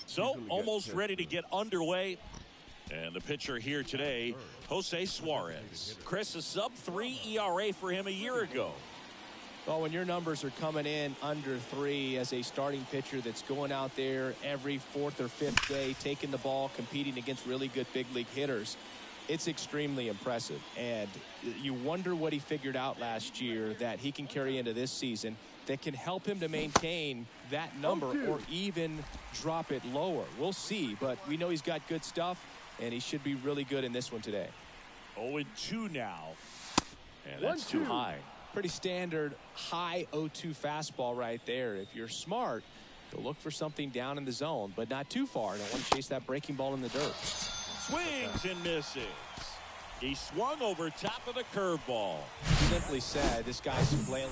So almost ready to get underway. And the pitcher here today, Jose Suarez. Chris, a sub-3 ERA for him a year ago. Well, when your numbers are coming in under 3 as a starting pitcher that's going out there every 4th or 5th day, taking the ball, competing against really good big league hitters, it's extremely impressive. And you wonder what he figured out last year that he can carry into this season that can help him to maintain that number or even drop it lower. We'll see, but we know he's got good stuff, and he should be really good in this one today. 0-2 now, and that's too high. Pretty standard high 0-2 fastball right there. If you're smart, you'll look for something down in the zone, but not too far. Don't want to chase that breaking ball in the dirt. Swings and misses. He swung over top of the curveball. Simply said, this guy's flailing.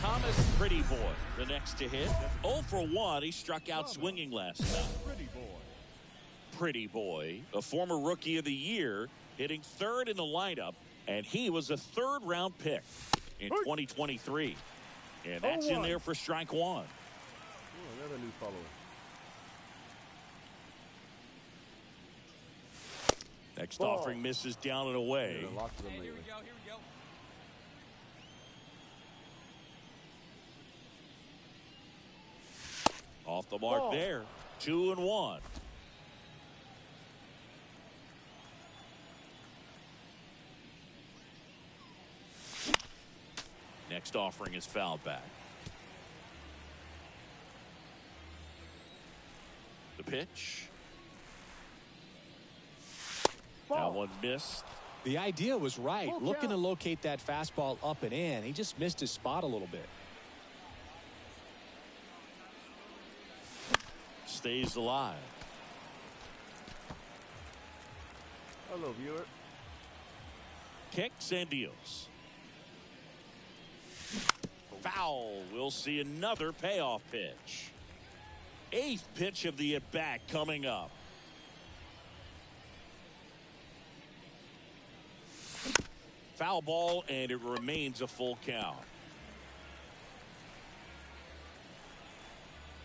Thomas Pretty Boy, the next to hit. 0 for 1. He struck out swinging last time. Pretty Boy, a former Rookie of the Year, hitting 3rd in the lineup, and he was a 3rd-round pick in 2023. And that's in there for strike 1. Oh, another new follower. Next offering misses down and away. Here we go, here we go. Off the mark there. 2-1. Next offering is fouled back. The pitch. That one missed. The idea was right. Looking to locate that fastball up and in. He just missed his spot a little bit. Stays alive. Hello, viewer. Kicks and deals. Foul. We'll see another payoff pitch. 8th pitch of the at-bat coming up. Foul ball, and it remains a full count.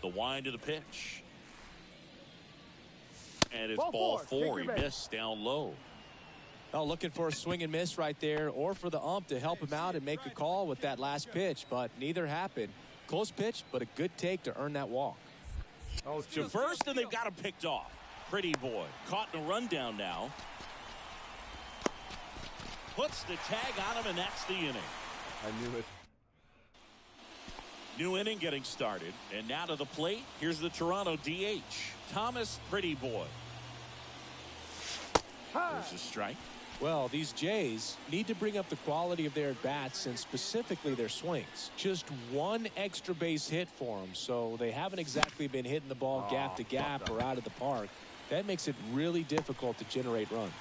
The wind of the pitch. And it's ball 4. He missed down low. Oh, looking for a swing and miss right there, or for the ump to help him out and make a call with that last pitch, but neither happened. Close pitch, but a good take to earn that walk. To first, and they've got him picked off. Pretty Boy caught in a rundown now. Puts the tag on him, and that's the inning. I knew it. New inning getting started, and now to the plate. Here's the Toronto DH, Thomas Pretty Boy. There's a strike. Well, these Jays need to bring up the quality of their at-bats and specifically their swings. Just one extra base hit for them, so they haven't exactly been hitting the ball gap to gap or out of the park. That makes it really difficult to generate runs.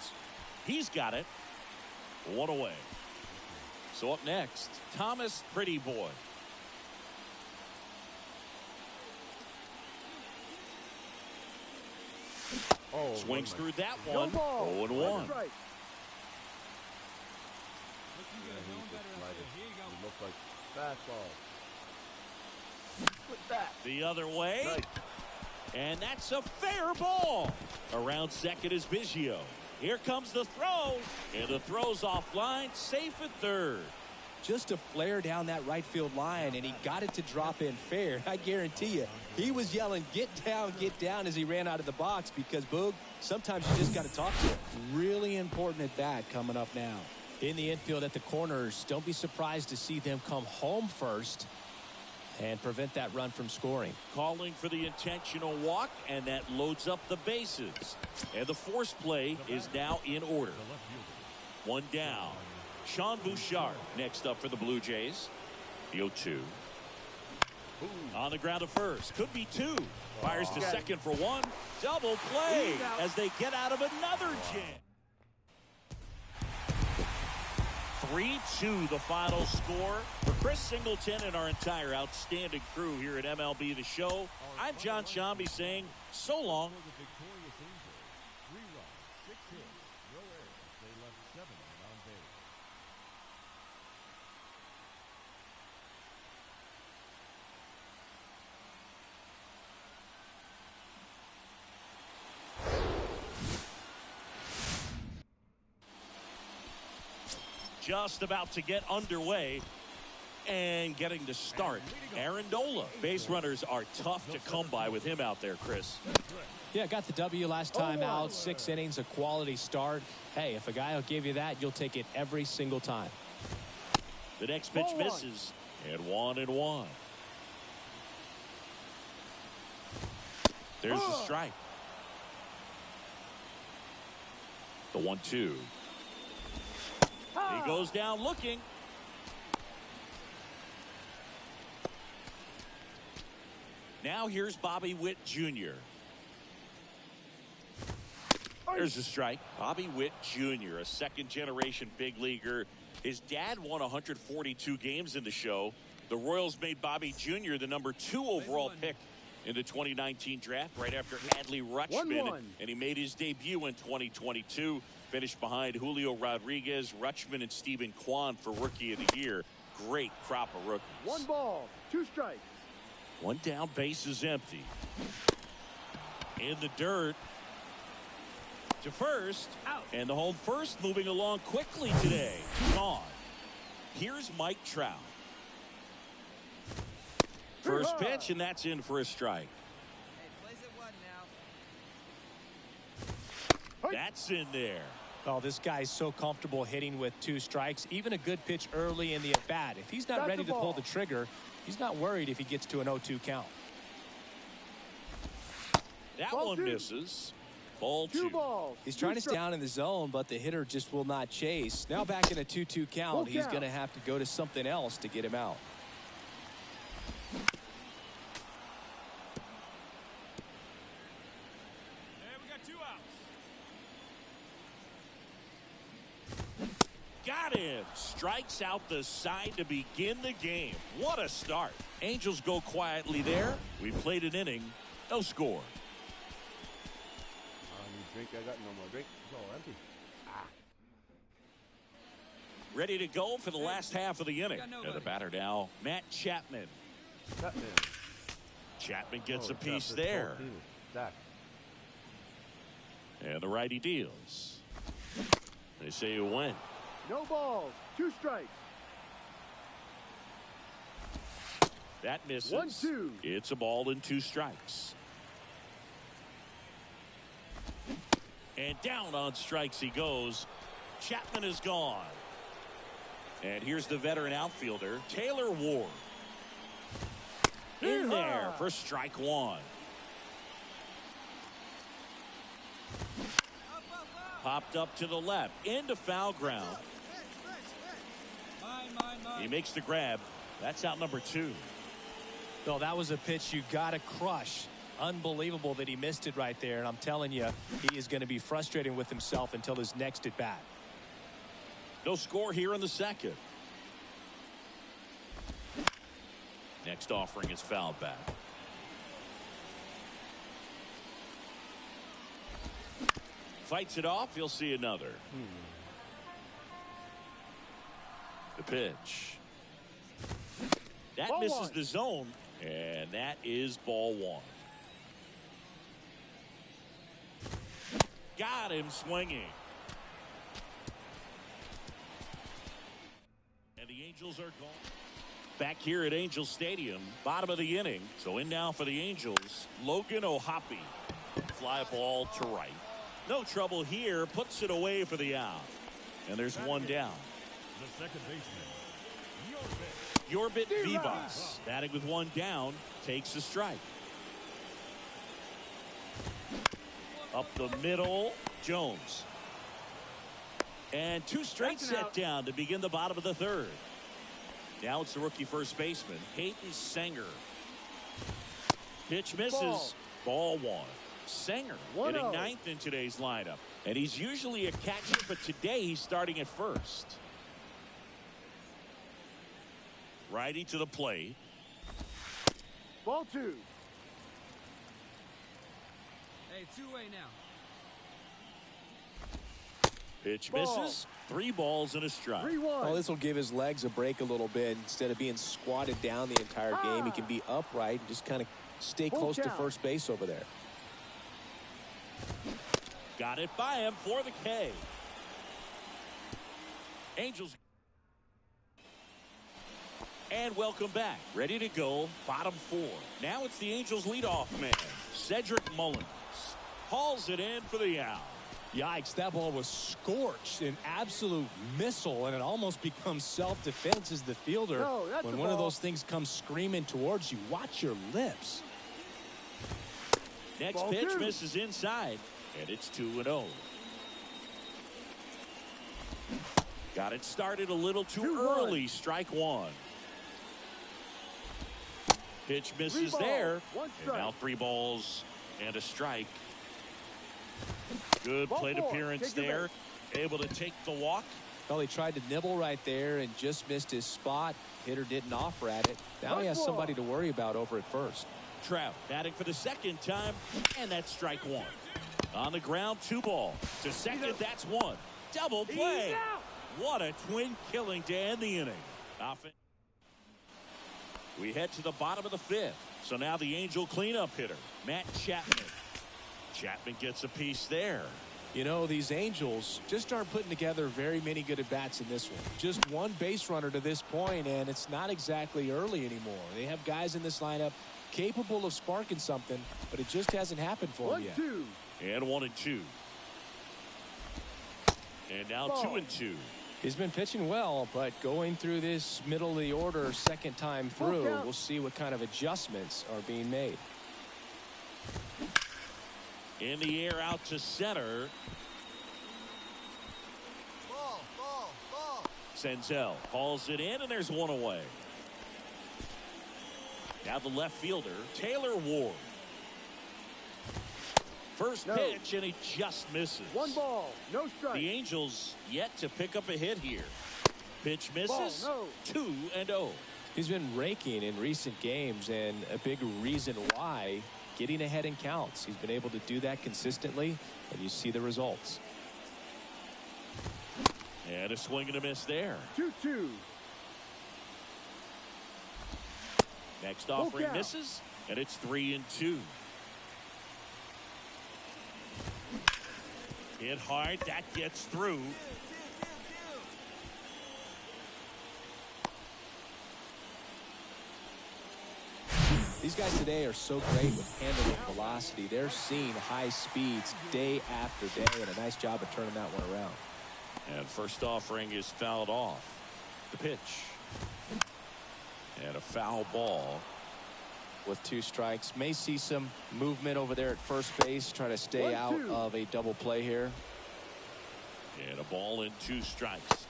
He's got it. 1 away. So up next, Thomas Pretty Boy. Swings through that one. 0-1. The other way. And that's a fair ball. Around second is Biggio. Here comes the throw. And the throw's offline. Safe at 3rd. Just a flare down that right field line, and he got it to drop in fair. I guarantee you, he was yelling, get down, as he ran out of the box, because, Boog, sometimes you just got to talk to him. Really important at bat coming up now. In the infield at the corners, don't be surprised to see them come home first and prevent that run from scoring. Calling for the intentional walk, and that loads up the bases. And the force play is now in order. 1 down. Sean Bouchard next up for the Blue Jays. The 0-2. On the ground to first. Could be 2. Fires to second for 1. Double play as they get out of another jam. 3-2 the final score. For Chris Singleton and our entire outstanding crew here at MLB The Show, I'm John Shambi saying so long. Just about to get underway and getting to start. Aaron Nola. Base runners are tough to come by with him out there, Chris. Yeah, got the W last time out. 6 innings, a quality start. Hey, if a guy will give you that, you'll take it every single time. The next pitch misses. And 1-1. There's the strike. The 1-2. He goes down looking. Now here's Bobby Witt Jr. There's a strike. Bobby Witt Jr., a second-generation big leaguer. His dad won 142 games in the show. The Royals made Bobby Jr. the #2 overall pick in the 2019 draft right after Adley Rutschman. And he made his debut in 2022. Finished behind Julio Rodriguez, Rutschman, and Stephen Kwan for Rookie of the Year. Great crop of rookies. 1 ball, 2 strikes. 1 down, base is empty. In the dirt. To first. Out. And the home first moving along quickly today. Gone. Here's Mike Trout. First pitch, and that's in for a strike. Hey, plays at what now? That's in there. Oh, this guy's so comfortable hitting with 2 strikes. Even a good pitch early in the at-bat. If he's not ready to pull the trigger, he's not worried if he gets to an 0-2 count. That one misses. Ball 2. He's trying to stay down in the zone, but the hitter just will not chase. Now back in a 2-2 count, he's going to have to go to something else to get him out. Got him. Strikes out the side to begin the game. What a start. Angels go quietly there. We played an inning. No score. I need drink. I got no more drink. It's all empty. Ready to go for the last half of the inning. And the batter now, Matt Chapman. Chapman gets a piece there. And the righty deals. They say you win. No balls, 2 strikes. That misses. 1-2. It's a ball and 2 strikes. And down on strikes he goes. Chapman is gone. And here's the veteran outfielder, Taylor Ward. In there for strike 1. Popped up to the left, into foul ground. He makes the grab. That's out number 2. Well, that was a pitch you got to crush. Unbelievable that he missed it right there. And I'm telling you, he is going to be frustrated with himself until his next at bat. No score here in the second. Next offering is fouled back. Fights it off. You'll see another. The pitch. That Ball misses 1. the zone. And that is ball 1. Got him swinging. And the Angels are gone. Back here at Angel Stadium, bottom of the inning. So in now for the Angels, Logan O'Hoppe. Fly ball to right. No trouble here. Puts it away for the out. And there's 1 down. The second baseman, Yorbit Vivas, batting with 1 down, takes a strike. Up the middle, Jones. And 2 straight set down to begin the bottom of the 3rd. Now it's the rookie first baseman, Hayden Sanger. Pitch misses. Ball 1. Sanger hitting 9th in today's lineup. And he's usually a catcher, but today he's starting at first. Righty to the plate. Ball 2. Hey, two-way now. Pitch Ball. misses. 3 balls and a strike. 3-1. Well, this will give his legs a break a little bit. Instead of being squatted down the entire game, he can be upright and just kind of stay Full close to count. first base over there. Got it by him for the K. Angels. And welcome back. Ready to go. Bottom 4. Now it's the Angels leadoff man, Cedric Mullins. Hauls it in for the out. Yikes, that ball was scorched, an absolute missile, and it almost becomes self-defense as the fielder. No, that's when the one of ball. those things comes screaming towards you, watch your lips. Next Ball pitch 2. misses inside, and it's 2-0. Got it started a little too 2-1. early. Strike 1. Pitch misses 3 balls, there. 1 And strike. now 3 balls and a strike. Good Ball plate 4. appearance Take your there. Able to take the walk. Well, he tried to nibble right there and just missed his spot. Hitter didn't offer at it. Now he has somebody to worry about over at first. Trout batting for the second time, and that's strike 1. On the ground, 2 balls. To second, that's 1. Double play. What a twin killing to end the inning. We head to the bottom of the 5th. So now the Angel cleanup hitter, Matt Chapman. Chapman gets a piece there. You know, these Angels just aren't putting together very many good at-bats in this one. Just 1 base runner to this point, and it's not exactly early anymore. They have guys in this lineup capable of sparking something, but it just hasn't happened for them yet. 1-2. And 1-2. And now Ball. 2-2. He's been pitching well, but going through this middle of the order second time Full through, count. we'll see what kind of adjustments are being made. In the air out to center. Ball, ball, ball. Senzel hauls it in, and there's 1 away. Now the left fielder, Taylor Ward. First No. pitch, and he just misses. 1 ball, no strike. The Angels yet to pick up a hit here. Pitch misses. Ball, no. 2-0. He's been raking in recent games, and a big reason why, getting ahead in counts. He's been able to do that consistently, and you see the results. And a swing and a miss there. 2-2. Next Full offering count. misses, and it's 3-2. Hit hard, that gets through. These guys today are so great with handling velocity. They're seeing high speeds day after day, and a nice job of turning that one around. And first offering is fouled off. The pitch. And a foul ball. With 2 strikes, may see some movement over there at first base, try to stay out 1-2. of a double play here. And a ball and 2 strikes.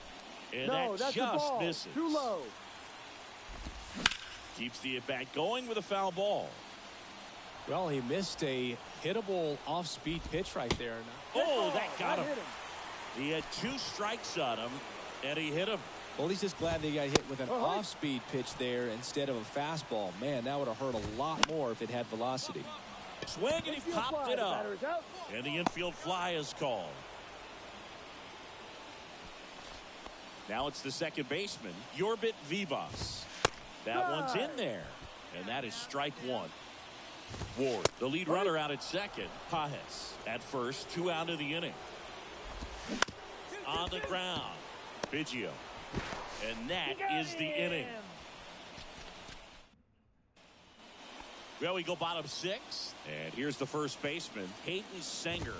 And No, that that's the just ball. misses. Too low. Keeps the at-bat going with a foul ball. Well, he missed a hittable off-speed pitch right there. Oh, that got That him. hit him. He had 2 strikes on him, and he hit him. Well, he's just glad they got hit with an Oh, hey. off-speed pitch there instead of a fastball. Man, that would have hurt a lot more if it had velocity. Swing, and he Infield popped fly. it up. Batter is out. And the infield fly is called. Now it's the second baseman, Yorbit Vivas. That one's in there, and that is strike 1. Ward, the lead runner out at second. Pajes at first, 2 out of the inning. On the ground, Biggio. And that is the inning. Well, we go bottom 6. And here's the first baseman, Hayden Sanger.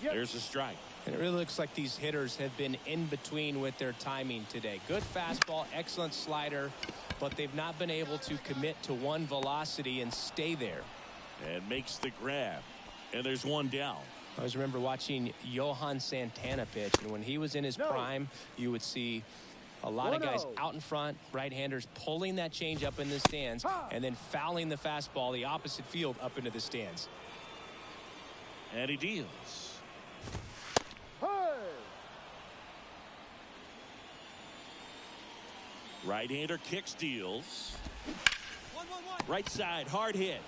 Yep. There's a strike. And it really looks like these hitters have been in between with their timing today. Good fastball, excellent slider, but they've not been able to commit to one velocity and stay there. And makes the grab. And there's 1 down. I always remember watching Johan Santana pitch, and when he was in his prime, you would see a lot of guys 1-0. out in front, right-handers pulling that change up in the stands, and then fouling the fastball the opposite field up into the stands. And he deals. Hey. Right-hander kick steals. 1-1-1. Right side, hard hit.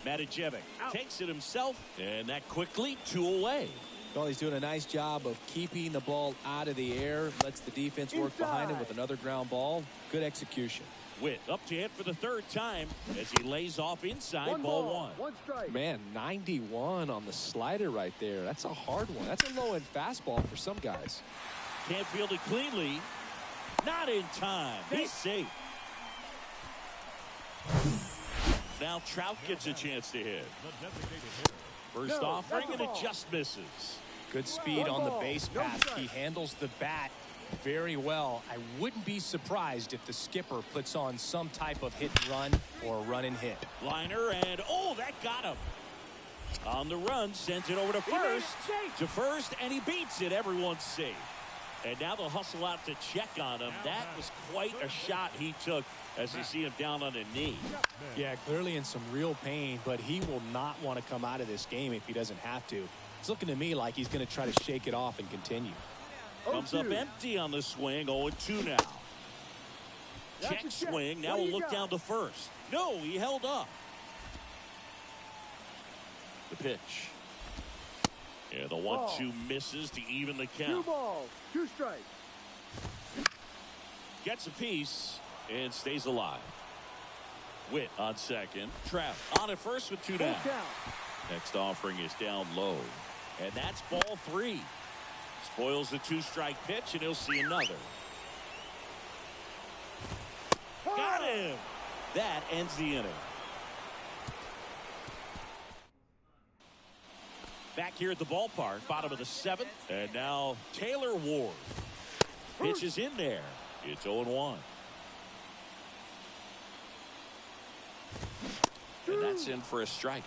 Matijevic takes it himself, and that quickly 2 away. Well, he's doing a nice job of keeping the ball out of the air. Lets the defense work behind him with another ground ball. Good execution. Witt up to hit for the 3rd time as he lays off inside, ball 1. 1 strike. Man, 91 on the slider right there. That's a hard one. That's a low-end fastball for some guys. Can't field it cleanly. Not in time. He's safe. Now Trout gets a chance to hit. The designated hitter. First No, offering, that's and a it ball. just misses. Good speed One on the ball, base no pass. strike. He handles the bat very well. I wouldn't be surprised if the skipper puts on some type of hit and run or run and hit. Liner, and that got him. On the run, sends it over to made it first. safe. To first, and he beats it. Everyone's safe. And now they'll hustle out to check on him. That was quite a shot he took as you see him down on a knee. Yeah, clearly in some real pain, but he will not want to come out of this game if he doesn't have to. It's looking to me like he's going to try to shake it off and continue. Comes up 0-2. empty on the swing. 0-2 now. That's Check a check. swing. Now What do we'll you look got? down to first. No, he held up. The pitch. Yeah, the 1-2 misses to even the 2 count. balls, 2 strikes. Gets a piece and stays alive. Witt on second. Trout on at first with 2 Full down. count. Next offering is down low. And that's ball 3. Spoils the 2-strike pitch, and he'll see another. Got him! That ends the inning. Back here at the ballpark, bottom of the 7th. And now Taylor Ward. Pitch is in there. It's 0-1. And that's in for a strike.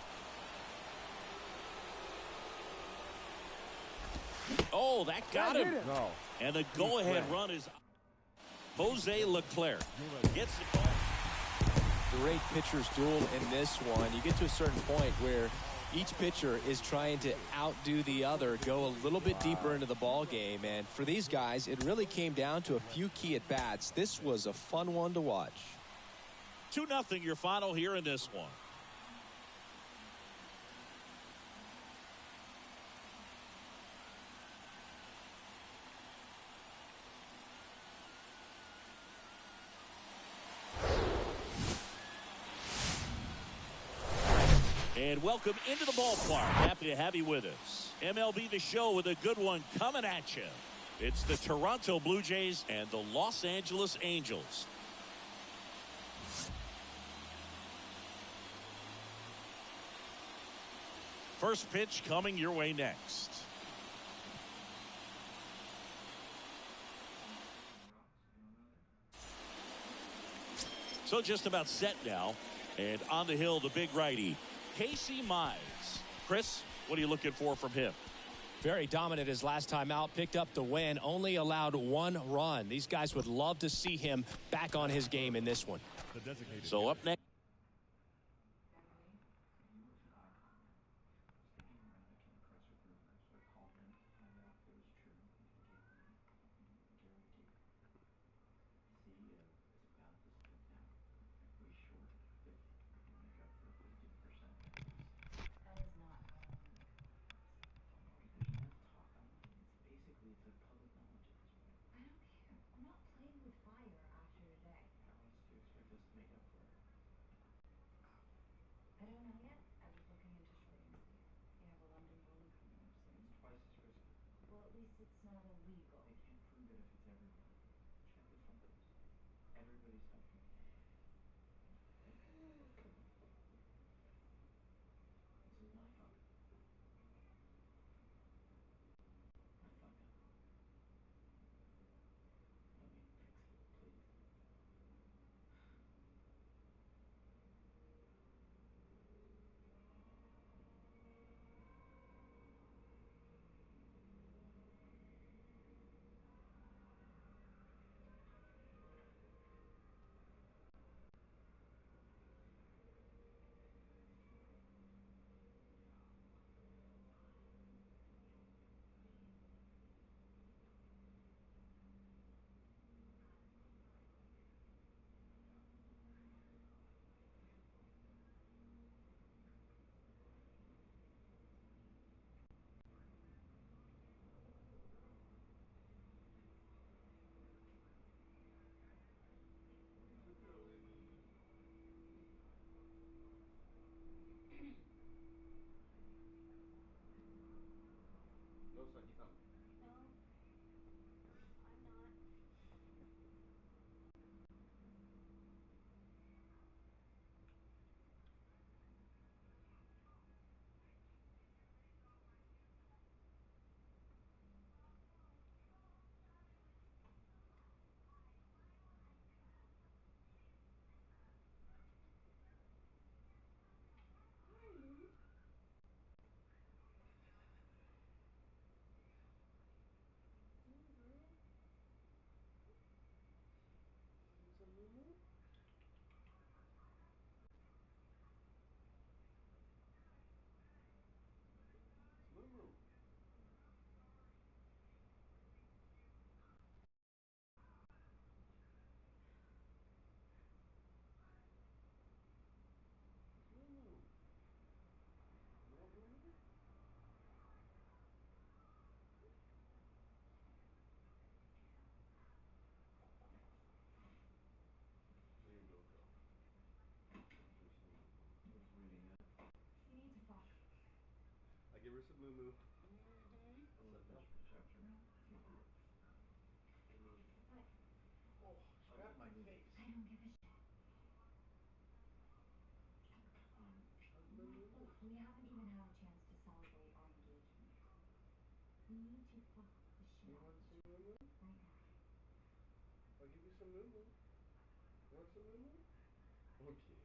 Oh, that got That him. hit him. No. And the go-ahead run is Jose Leclerc. Gets the ball. Great pitcher's duel in this one. You get to a certain point where each pitcher is trying to outdo the other, go a little bit deeper into the ball game. And for these guys, it really came down to a few key at-bats. This was a fun one to watch. 2-0 your final here in this one. And welcome into the ballpark. Happy to have you with us. MLB The Show with a good one coming at you. It's the Toronto Blue Jays and the Los Angeles Angels. First pitch coming your way next. So just about set now. And on the hill, the big righty, Casey Mize. Chris, what are you looking for from him? Very dominant his last time out, picked up the win, only allowed 1 run. These guys would love to see him back on his game in this one. The designated So up next. her some moo moo. What? Oh, she grabbed my face. I don't give a shit. Look, we haven't even had a chance to celebrate our engagement. We need to fuck the shit out of each other right now. I'll give you some moo moo. You want some moo moo? Okay.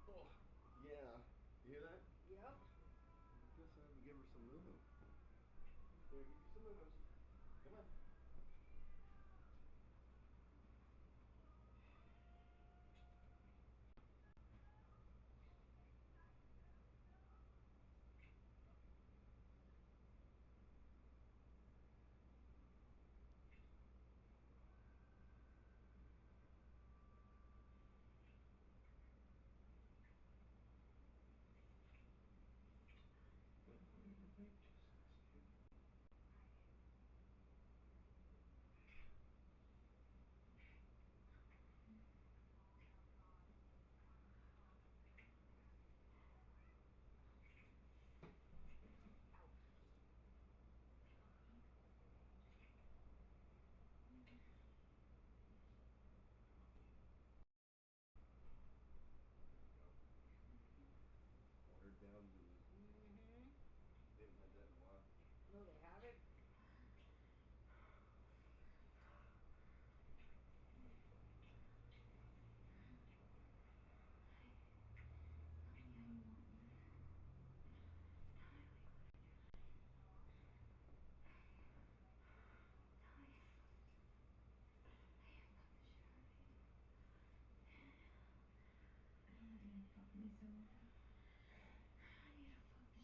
Oh, yeah. You hear that? Yep. Like this, I have to give her some moo moo. Here, give you some moo moos. Come on. Watered down moo moo. They haven't had that in a while. No, they haven't. Tell me how you want me. Tell me what you want to do. Tell me. Hey, fuck the shit out of me. I want you to fuck me so bad. I need to fuck the shit out of me.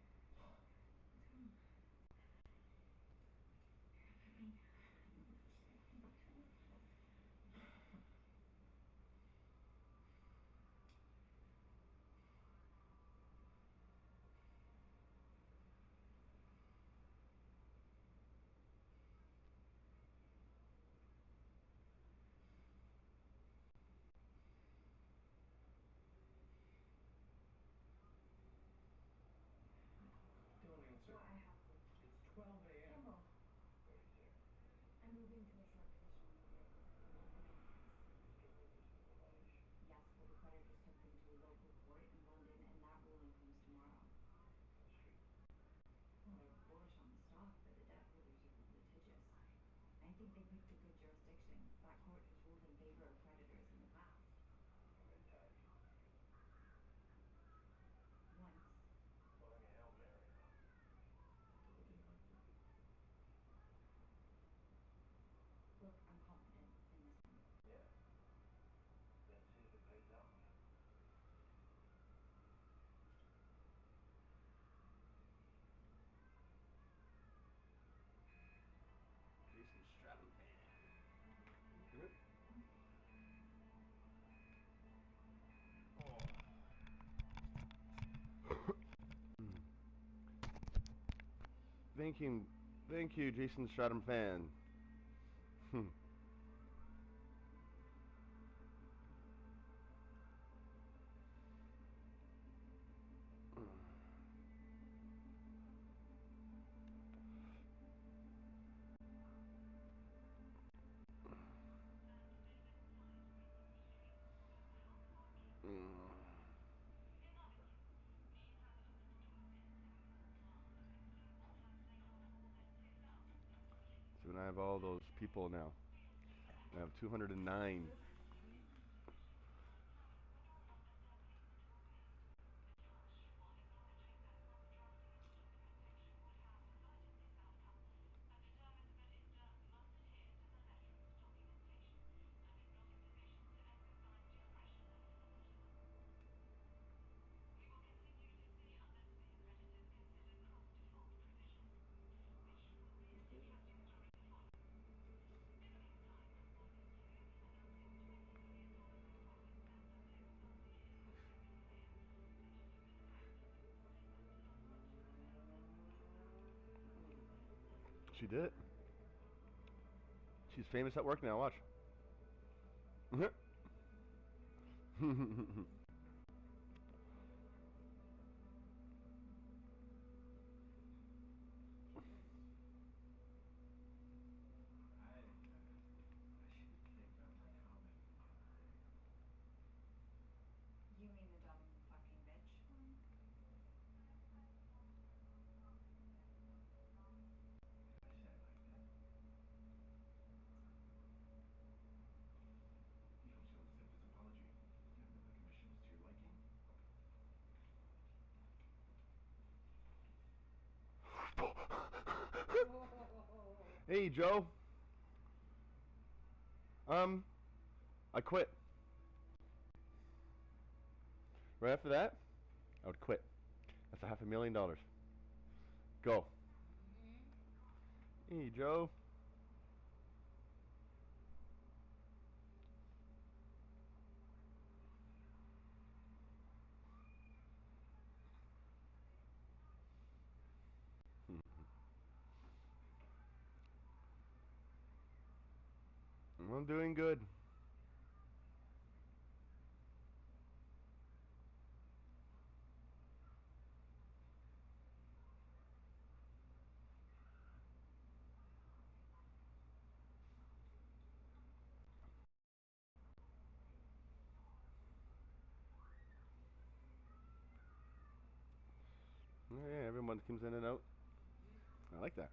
What's wrong? You're gonna put me. Don't answer. Well, I have to. It's 12 a.m. Kimball. What is it? I'm moving to a subdivision in the neighborhood for local business. You're moving to the garage. Yes, well, the creditors took them to a local court in London, and that ruling comes tomorrow. What street? Well, they're bullish on the stock, but the debt holders are litigious. I think they picked a good jurisdiction. That court has ruled in favor of creditors in the past. How many times? Once. Throwing a Hail Mary, huh? What do you like to? Look, I'm confident in this one. Yeah. Let's see if it pays off. Jason Stratham fan. Oh. Thank you, Jason Stratham fan. So I have all those people now. I have 209. She did. She's famous at work now. Watch. You mean the dumb fucking bitch one? Hey, Joe. I quit. Right after that, I would quit. That's $500,000. Go. Hey, Joe. I'm doing good. Yeah, everyone comes in and out. I like that.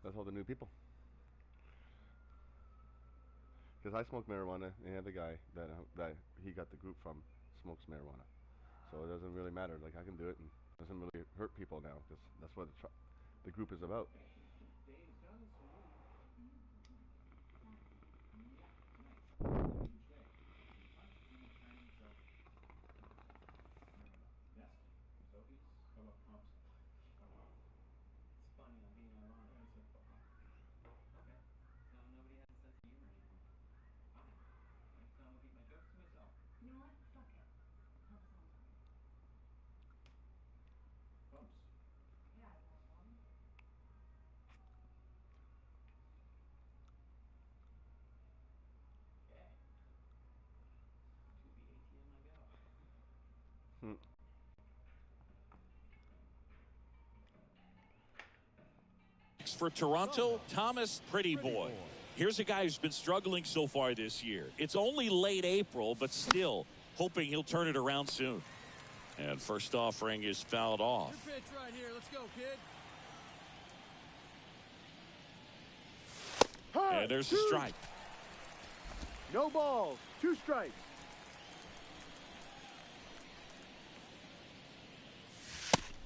That's all the new people. Because I smoke marijuana, and the guy that he got the group from smokes marijuana. So it doesn't really matter. Like, I can do it, and it doesn't really hurt people now. Because that's what the group is about. You know what? Fuck it. Pump song time. Yeah, you want one? Hmm. For Toronto, Thomas Pretty Boy. Here's a guy who's been struggling so far this year. It's only late April, but still hoping he'll turn it around soon. And first offering is fouled off. Your pitch right here. Let's go, kid. And there's a strike. No balls. 2 strikes.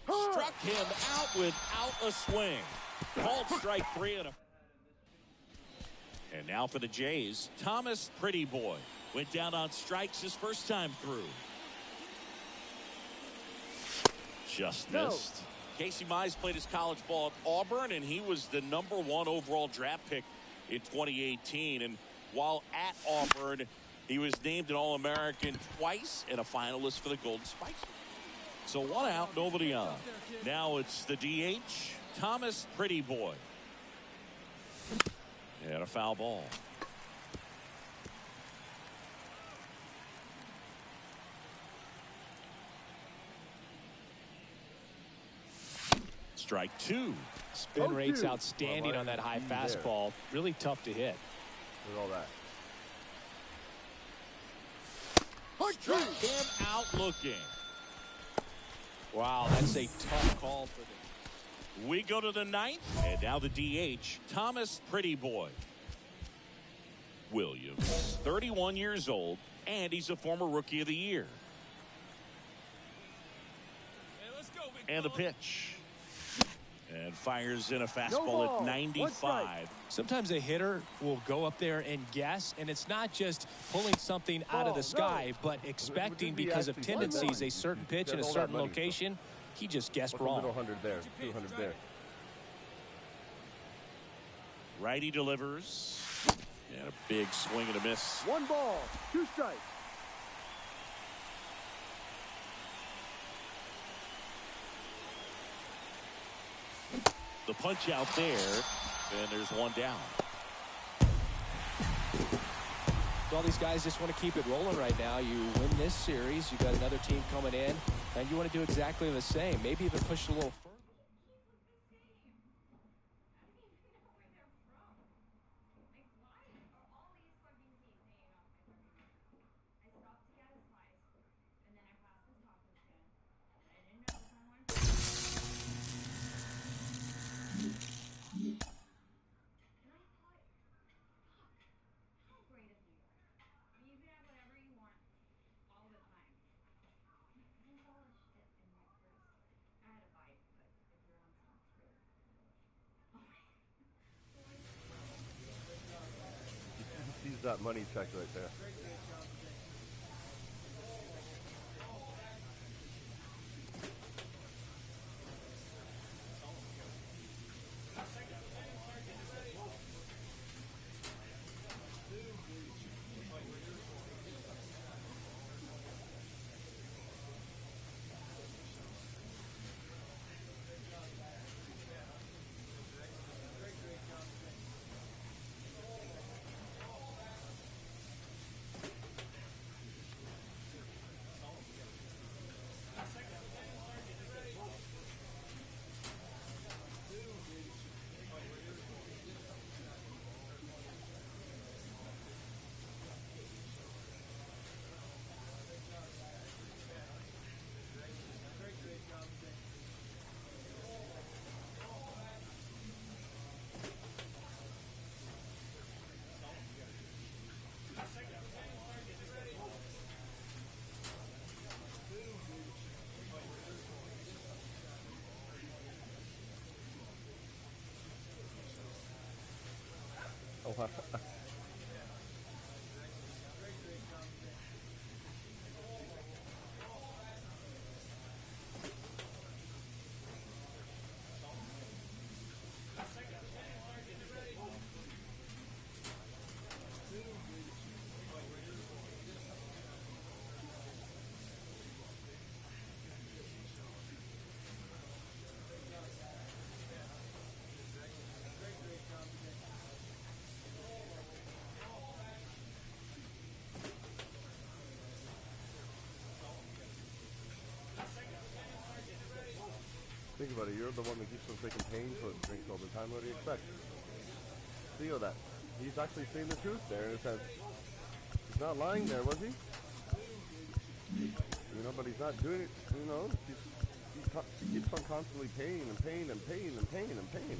Struck him out without a swing. Called strike 3 and now for the Jays, Thomas Pretty Boy went down on strikes his first time through. Just missed. Casey Mize played his college ball at Auburn, and he was the #1 overall draft pick in 2018. And while at Auburn, he was named an All-American twice and a finalist for the Golden Spike. So 1 out, nobody on. Now it's the DH, Thomas Pretty Boy. And a foul ball. Strike 2. Spin rate's outstanding on that high fastball. Really tough to hit. Look at all that. Struck him out looking. Wow, that's a tough call for them. We go to the 9th, and now the DH, Thomas Pretty Boy. Williams, 31 years old, and he's a former Rookie of the Year. Hey, let's go, big And the fella. pitch. And fires in a fastball at 95. Sometimes a hitter will go up there and guess, and it's not just pulling something out of the sky, but expecting because of tendencies a certain pitch in a certain location. He just guessed What's a wrong. little 100 there, 200 there. Righty delivers. And a big swing and a miss. 1 ball. 2 strikes. The punch out there, and there's 1 down. Well, these guys just want to keep it rolling right now. You win this series, you got another team coming in, and you want to do exactly the same. Maybe even push a little further. He sees that money check right there. Oh, wow. Think about it, you're the one that keeps on taking pain for drinks all the time. What do you expect? Feel that. He's actually saying the truth there in a sense. He's not lying there, was he? You know, but he's not doing it, you know, he keeps on constantly pain and pain and pain and pain and pain.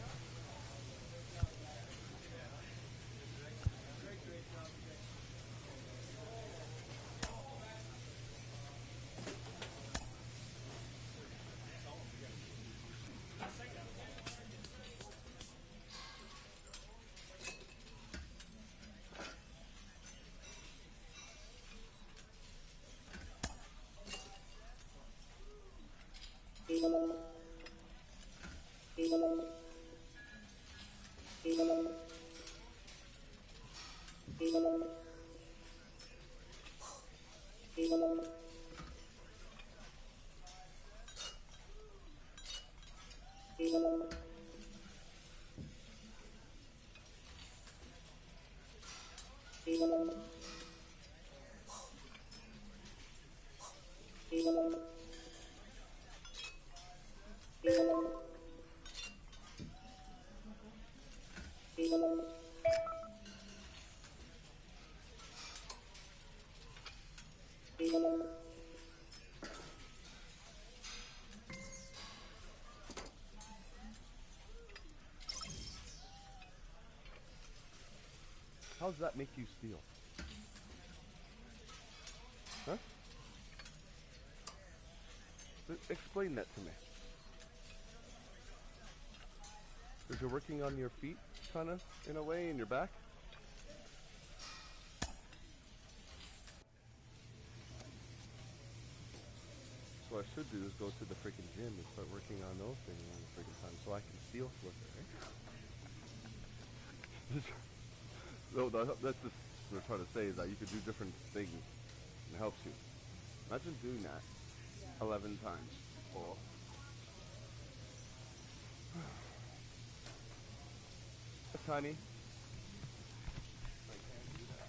How does that make you steal? Huh? Explain that to me. Because you're working on your feet, kind of, in a way, in your back? So what I should do is go to the freaking gym and start working on those things all the freaking time so I can steal Flicker, right? So that's just what I'm trying to say is that you could do different things and it helps you. Imagine doing that 11 times. Oh. Tiny. I can't do that.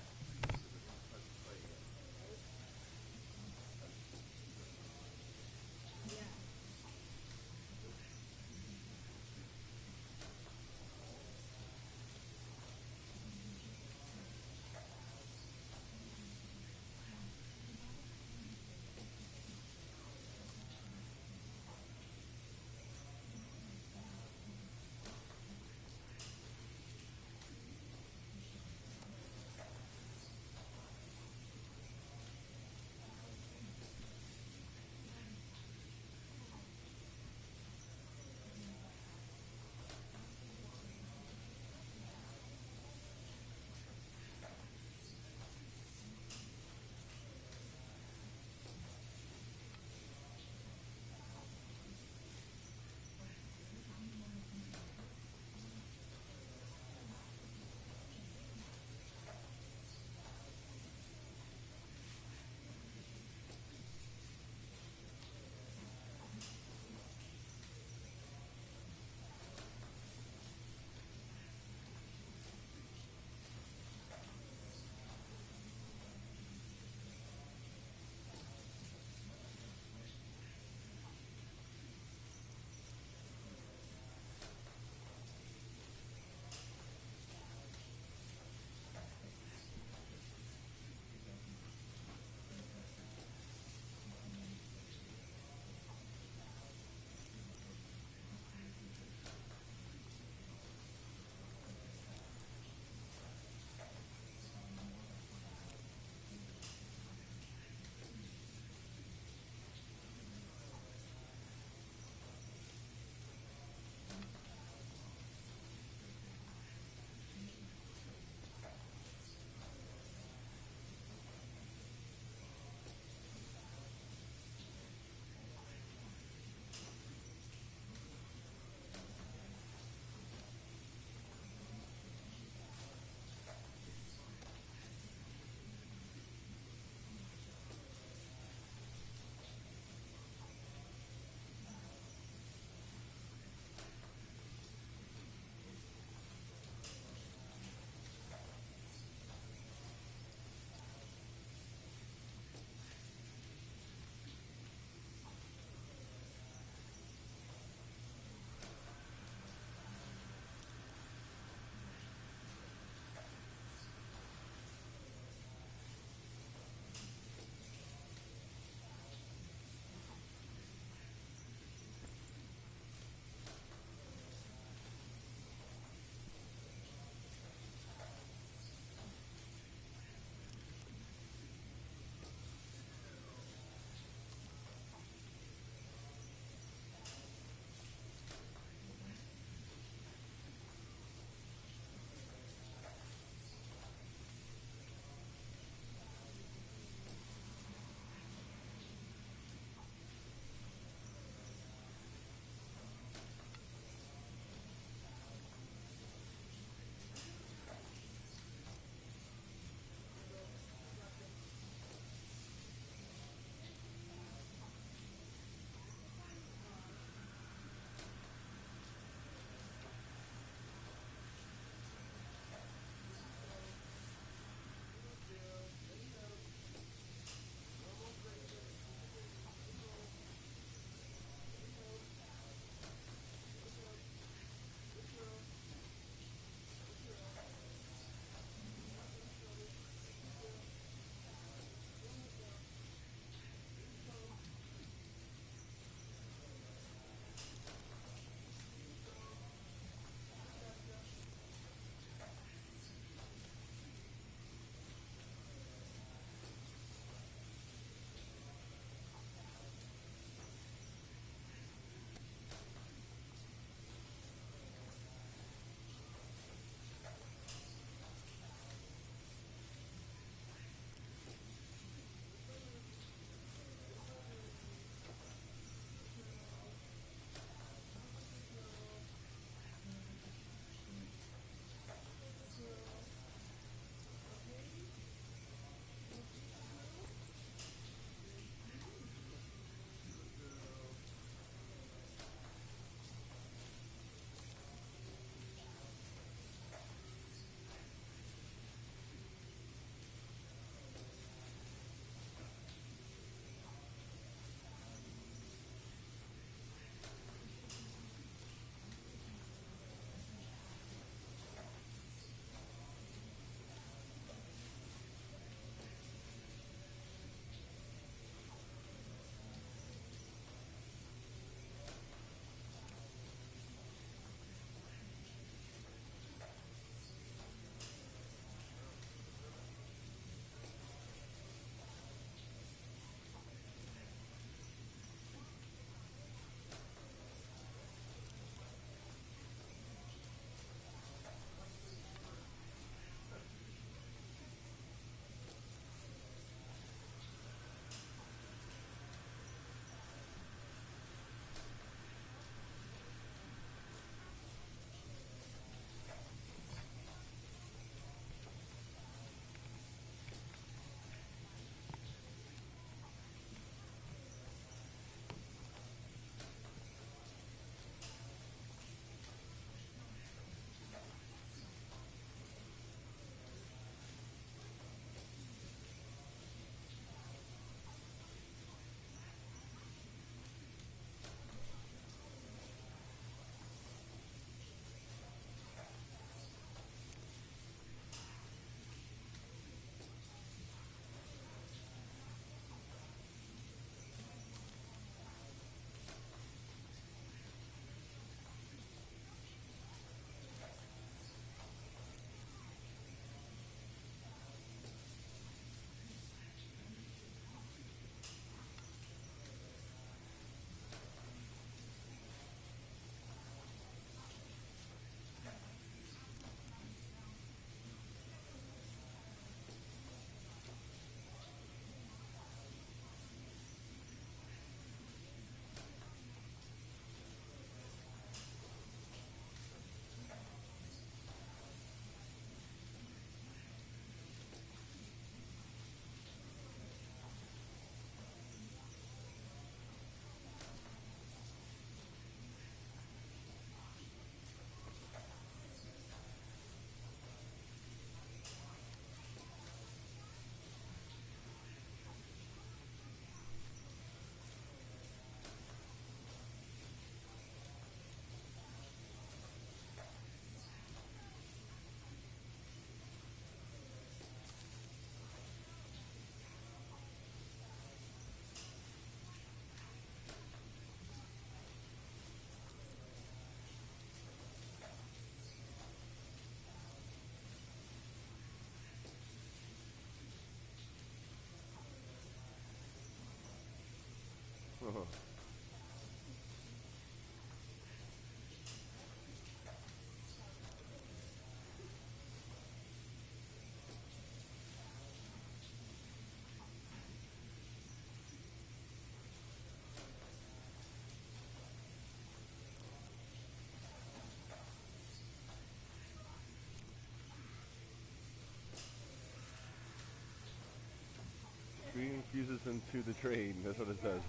Screen fuses into the train. That's what it says.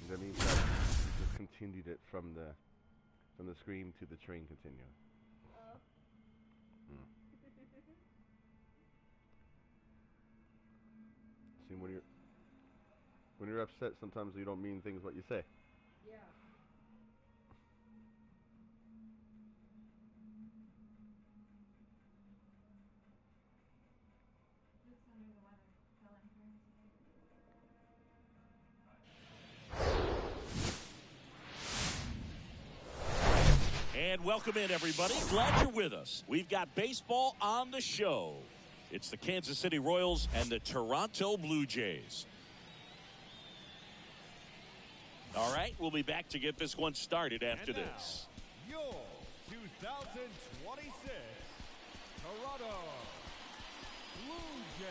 That means that you just continued it from the screen to the train continuum. Oh. See, when you're upset, sometimes you don't mean things what you say. Yeah. Luke's under the weather. Tell him here. And welcome in, everybody. Glad you're with us. We've got baseball on the show. It's the Kansas City Royals and the Toronto Blue Jays. All right, we'll be back to get this one started after this. Your 2026 Toronto Blue Jays.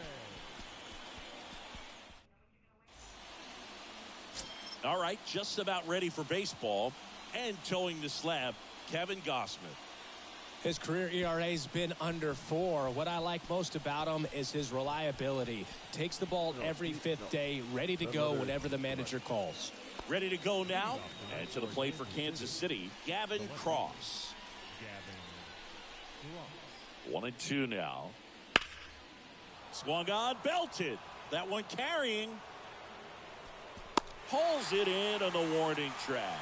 All right, just about ready for baseball and towing the slab, Kevin Gossman. His career ERA's been under 4. What I like most about him is his reliability. Takes the ball every fifth day, ready to go whenever the manager calls. Ready to go now, and to the plate for Kansas City, Gavin Cross. 1-2 now. Swung on, belted. That one carrying. Pulls it in on the warning track.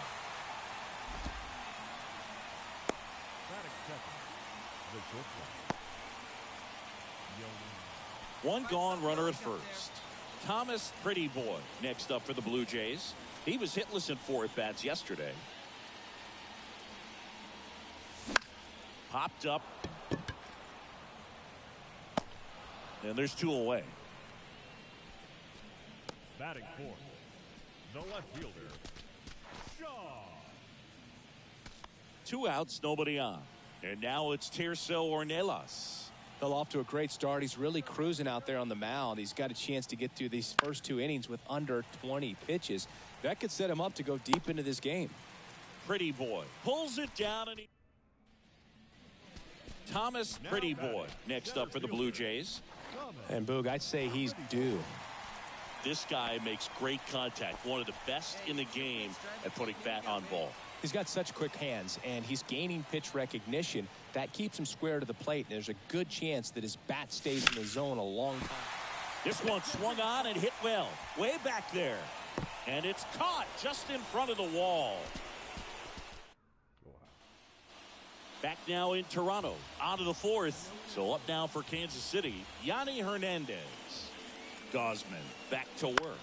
One gone, runner at first. Thomas Pretty Boy next up for the Blue Jays. He was hitless in 4 at-bats yesterday. Popped up. And there's 2 away. Batting fourth, the left fielder, Shaw. 2 outs, nobody on. And now it's Tirso Ornelas. Fell off to a great start. He's really cruising out there on the mound. He's got a chance to get through these first 2 innings with under 20 pitches. That could set him up to go deep into this game. Pretty Boy pulls it down, and Thomas Pretty Boy next up for the Blue Jays. And Boog, I'd say he's due. This guy makes great contact. One of the best in the game at putting bat on ball. He's got such quick hands, and he's gaining pitch recognition. That keeps him square to the plate, and there's a good chance that his bat stays in the zone a long time. This one swung on and hit well. Way back there. And it's caught just in front of the wall. Back now in Toronto. On to the 4th. So up now for Kansas City, Yanni Hernandez. Gosman back to work.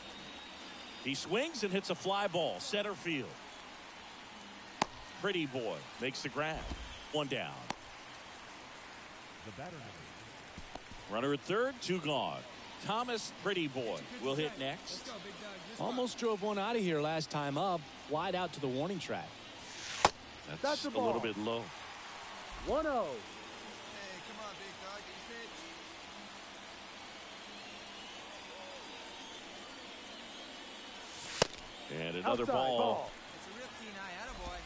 He swings and hits a fly ball. Center field. Pretty Boy makes the grab. 1 down. The batter. Runner at third, 2 gone. Thomas Pretty Boy will hit next. Almost drove one out of here last time up. Wide out to the warning track. That's a little bit low. 1-0. Hey, come on, big dog. Get your pitch. And another Outside ball. It's a real keen eye. Attaboy.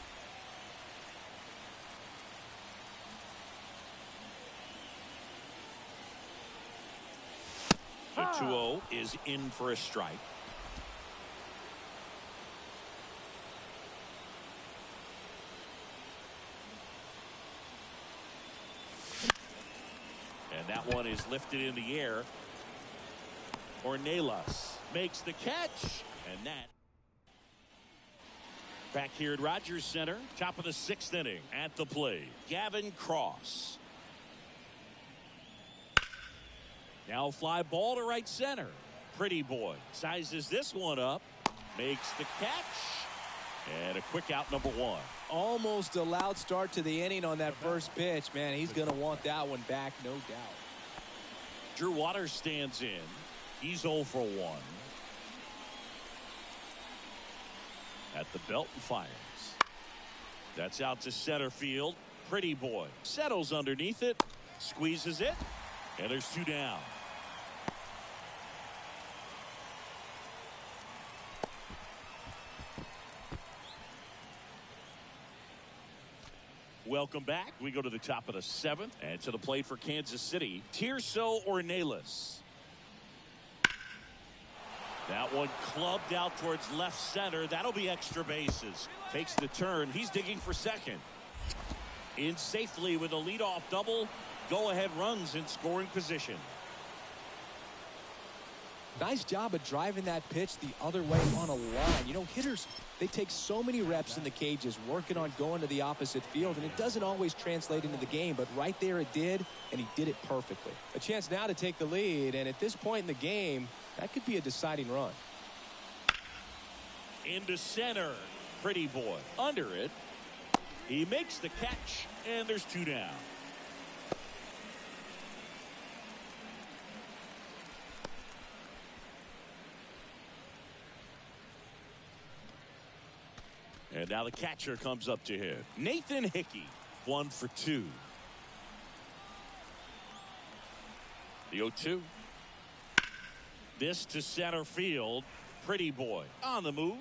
The 2-0 is in for a strike. And that one is lifted in the air. Ornelas makes the catch, and that. Back here at Rogers Center, top of the 6th inning. At the plate, Gavin Cross. Now fly ball to right center. Pretty Boy sizes this one up, makes the catch, and a quick out, number 1. Almost a loud start to the inning on that first pitch. Man, he's going to want that one back, no doubt. Drew Waters stands in. He's 0 for 1. At the belt and fires. That's out to center field. Pretty boy settles underneath it, squeezes it, and there's 2 down. Welcome back. We go to the top of the 7th, and to the plate for Kansas City, Tirso Ornelas. That one clubbed out towards left center. That'll be extra bases. Takes the turn. He's digging for second. In safely with a leadoff double. Go-ahead runs in scoring position. Nice job of driving that pitch the other way on a line. You know, hitters, they take so many reps in the cages working on going to the opposite field, and it doesn't always translate into the game, but right there it did, and he did it perfectly. A chance now to take the lead, and at this point in the game, that could be a deciding run. Into center. Pretty boy. Under it. He makes the catch, and there's 2 down. And now the catcher comes up to hit. Nathan Hickey, 1 for 2. The 0-2. This to center field. Pretty boy on the move.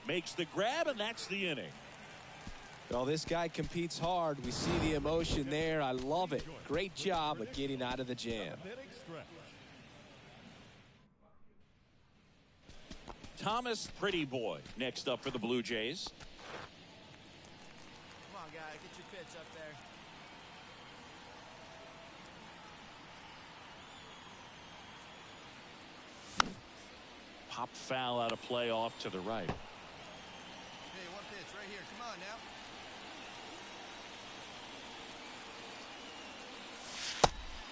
Makes the grab, and that's the inning. Well, this guy competes hard. We see the emotion there. I love it. Great job of getting out of the jam. Thomas Pretty Boy next up for the Blue Jays. Come on, guy. Get your pitch up there. Pop foul out of play off to the right. Hey, one pitch right here. Come on now.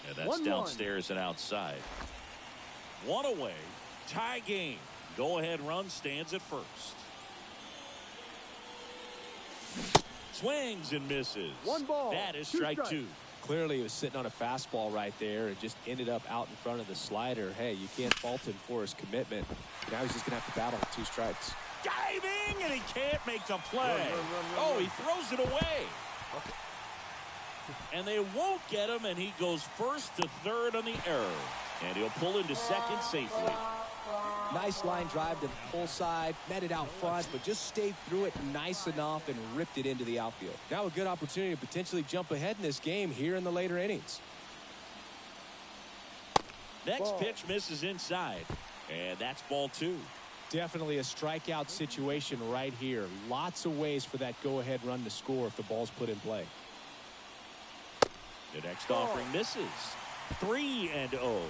And that's downstairs and outside. 1 away. Tie game. Go-ahead run stands at first. Swings and misses. 1 ball. That is strike 2. Clearly, he was sitting on a fastball right there and just ended up out in front of the slider. Hey, you can't fault him for his commitment. Now he's just going to have to battle with 2 strikes. Diving, and he can't make the play. Oh, he throws it away. And they won't get him, and he goes first to third on the error. And he'll pull into second safely. Nice line drive to the pull side, met it out front, but just stayed through it nice enough and ripped it into the outfield. Now a good opportunity to potentially jump ahead in this game here in the later innings. Next pitch misses inside, and that's ball 2. Definitely a strikeout situation right here. Lots of ways for that go-ahead run to score if the ball's put in play. The next offering misses. 3-0.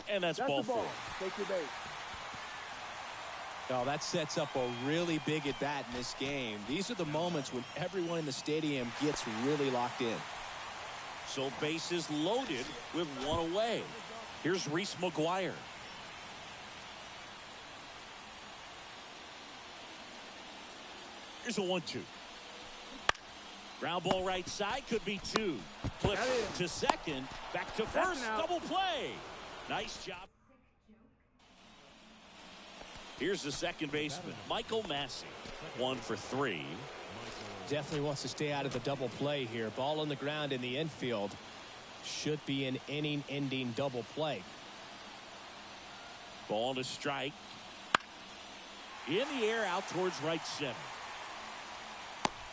And that's ball 4. Take your base. Oh, that sets up a really big at bat in this game. These are the moments when everyone in the stadium gets really locked in. So bases loaded with 1 away. Here's Reese McGuire. Here's a 1-2. Ground ball right side, could be 2. Flip to second, back to first, double play. Nice job. Here's the second baseman, Michael Massey. 1 for 3. Definitely wants to stay out of the double play here. Ball on the ground in the infield. Should be an inning-ending double play. Ball to strike. In the air out towards right center.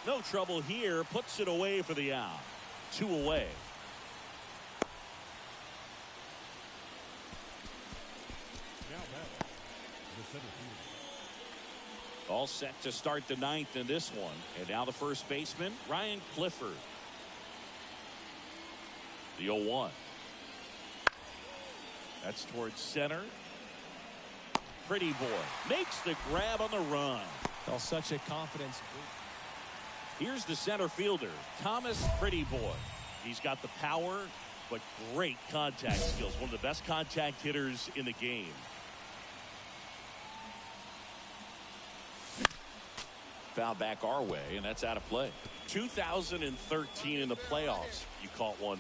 No trouble here. Puts it away for the out. 2 away. All set to start the 9th in this one. And now the first baseman, Ryan Clifford. The 0-1. That's towards center. Pretty boy makes the grab on the run. Well, such a confidence. Here's the center fielder, Thomas Pretty Boy. He's got the power, but great contact skills. One of the best contact hitters in the game. Foul back our way, and that's out of play. 2013 in the playoffs, you caught one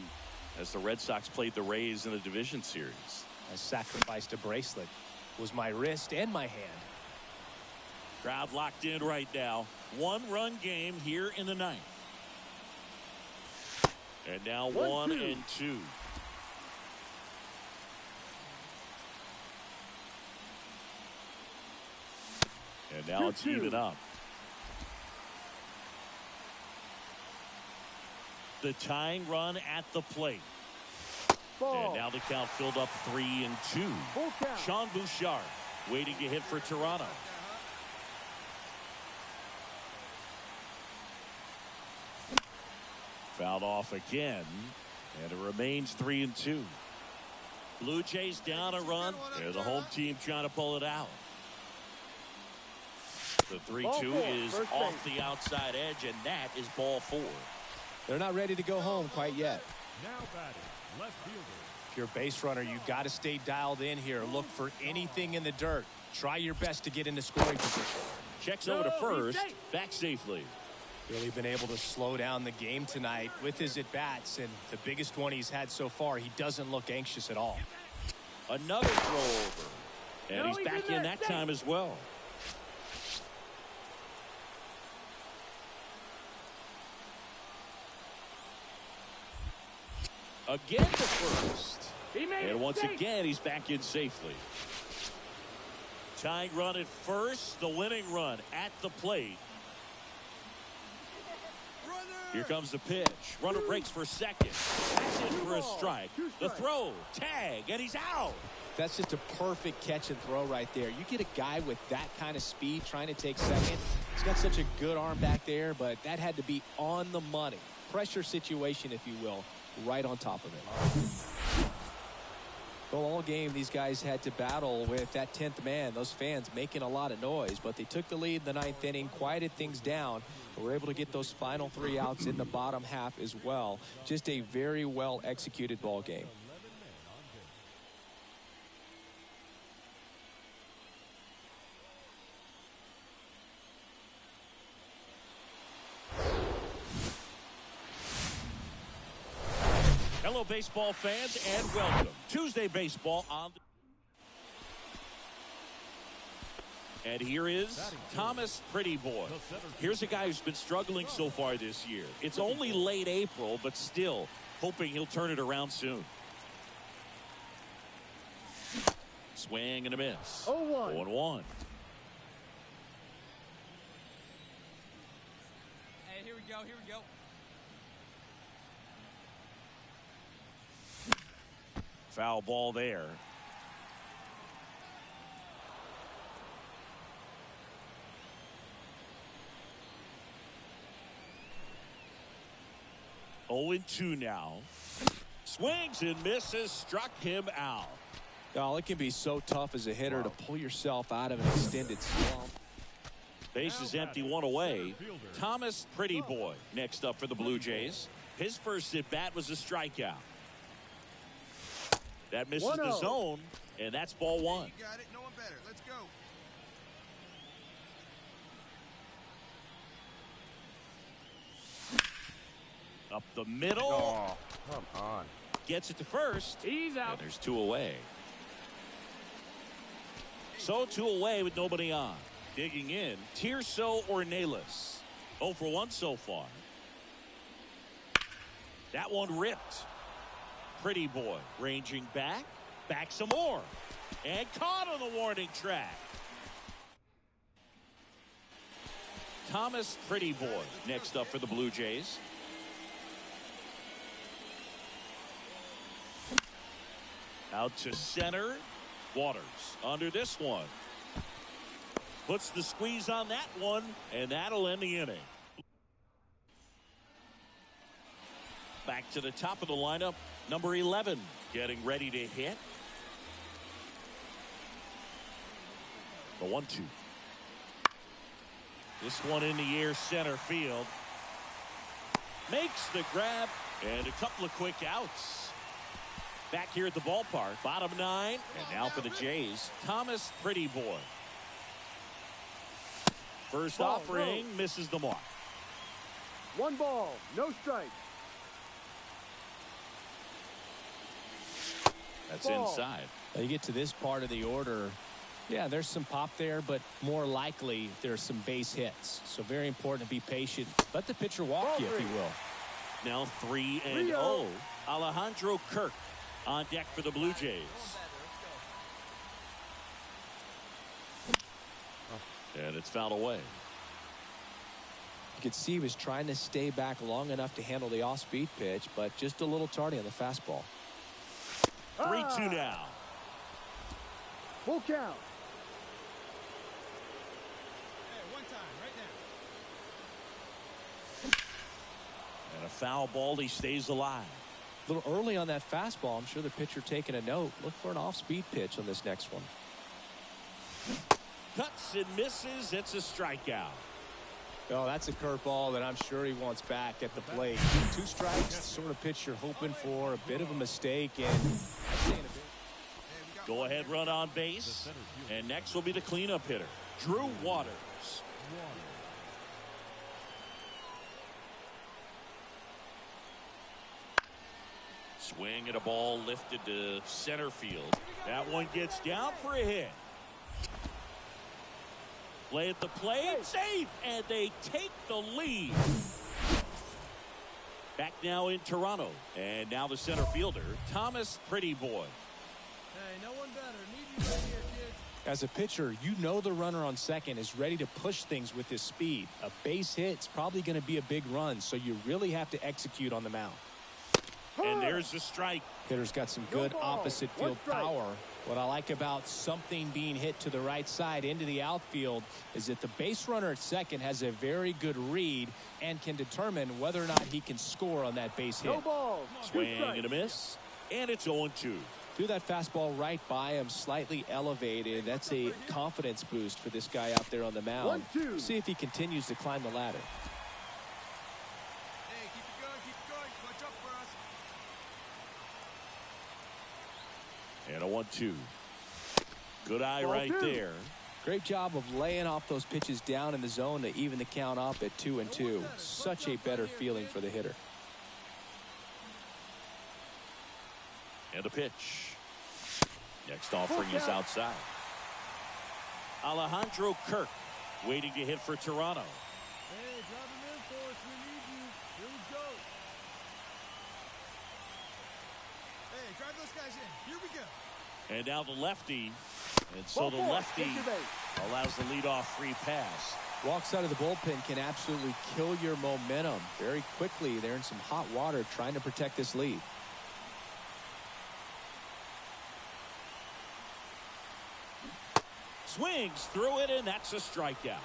as the Red Sox played the Rays in the division series. I sacrificed a bracelet. It was my wrist and my hand. Crowd locked in right now. 1-run game here in the ninth. And now 1 and 2. And now it's even up. The tying run at the plate. Ball. And now the count filled up 3 and 2. Full count. Sean Bouchard waiting to hit for Toronto. Fouled off again, and it remains 3 and 2. Blue Jays down a run. They're the home team trying to pull it out. The 3-2 is off the outside edge, and that is ball 4. They're not ready to go home quite yet. Now batting, left fielder. If you're a base runner, you got to stay dialed in here. Look for anything in the dirt. Try your best to get into scoring position. Checks over to first, back safely. Really been able to slow down the game tonight with his at-bats, and the biggest one he's had so far, he doesn't look anxious at all. Another throw over, and he's back in that time as well. Again to first, and once again he's back in safely. Tying run at first, the winning run at the plate. Here comes the pitch. Runner breaks for second. That's in for a strike. The throw, tag, and he's out. That's just a perfect catch and throw right there. You get a guy with that kind of speed trying to take second. He's got such a good arm back there, but that had to be on the money. Pressure situation, if you will, right on top of it. Well, all game, these guys had to battle with that 10th man. Those fans making a lot of noise, but they took the lead in the 9th inning, quieted things down, and were able to get those final 3 outs in the bottom half as well. Just a very well executed ball game. Hello, baseball fans, and welcome. Tuesday baseball on. And here is Thomas Pretty Boy. Here's a guy who's been struggling so far this year. It's only late April, but still hoping he'll turn it around soon. Swing and a miss. 0-1. 0-1. Hey, here we go, here we go. Foul ball there. Oh and 2 now. Swings and misses, struck him out. Oh, it can be so tough as a hitter to pull yourself out of an extended slump. Base is empty, 1 away. Thomas Pretty Boy next up for the Blue Jays. His first at bat was a strikeout. That misses the zone, and that's ball 1. You got it. No one better. Let's go. Up the middle. Oh, come on. Gets it to first. He's out. And there's 2 away. So 2 away with nobody on. Digging in, Tirso Ornelas. 0 for 1 so far. That one ripped. Pretty Boy ranging back some more, and caught on the warning track. Thomas Pretty Boy next up for the Blue Jays. Out to center. Waters under this one. Puts the squeeze on that one, and that'll end the inning. Back to the top of the lineup. Number 11 getting ready to hit. The 1-2. This one in the air, center field. Makes the grab, and a couple of quick outs. Back here at the ballpark, bottom 9, and now for the Jays, Thomas Pretty Boy. First Ball, offering misses the mark. 1 ball, no strike. That's Ball. inside. Now you get to this part of the order. Yeah, there's some pop there, but more likely there's some base hits. So very important to be patient. Let the pitcher walk you, if he will. Now 3-0. Alejandro Kirk on deck for the Blue Jays. And it's fouled away. You could see he was trying to stay back long enough to handle the off-speed pitch, but just a little tardy on the fastball. 3-2 now. Full count. Hey, 1 time, right now. And a foul ball. He stays alive. A little early on that fastball. I'm sure the pitcher taking a note. Look for an off-speed pitch on this next one. Cuts and misses. It's a strikeout. Oh, that's a curveball that I'm sure he wants back at the plate. 2 strikes, the sort of pitch you're hoping for. A bit of a mistake, and go ahead run on base. And next will be the cleanup hitter, Drew Waters. Swing at a ball lifted to center field. That one gets down for a hit. Play at the plate, safe, and they take the lead. Back now in Toronto, and now the center fielder, Thomas Pretty Boy. Hey, no one better. Need you right here, kid. as a pitcher, you know the runner on second is ready to push things with his speed. A base hit's probably going to be a big run, so you really have to execute on the mound. And there's the strike. Hitter's got some good opposite field power. What I like about something being hit to the right side into the outfield is that the base runner at second has a very good read and can determine whether or not he can score on that base hit. Swing and a miss, and it's 0-2. Threw that fastball right by him, slightly elevated. That's a confidence boost for this guy out there on the mound. See if he continues to climb the ladder. Hey, keep it going, watch up for us. And a 1-2. Good eye right there. Great job of laying off those pitches down in the zone to even the count up at 2-2. Such a better feeling for the hitter. And a pitch. Next offering is outside. Alejandro Kirk waiting to hit for Toronto. Hey, drop him in for us. We need you. Here we go. Hey, drive those guys in. Here we go. And now the lefty. And so the lefty allows the leadoff free pass. Walks out of the bullpen can absolutely kill your momentum very quickly. They're in some hot water trying to protect this lead. Swings through it, and that's a strikeout.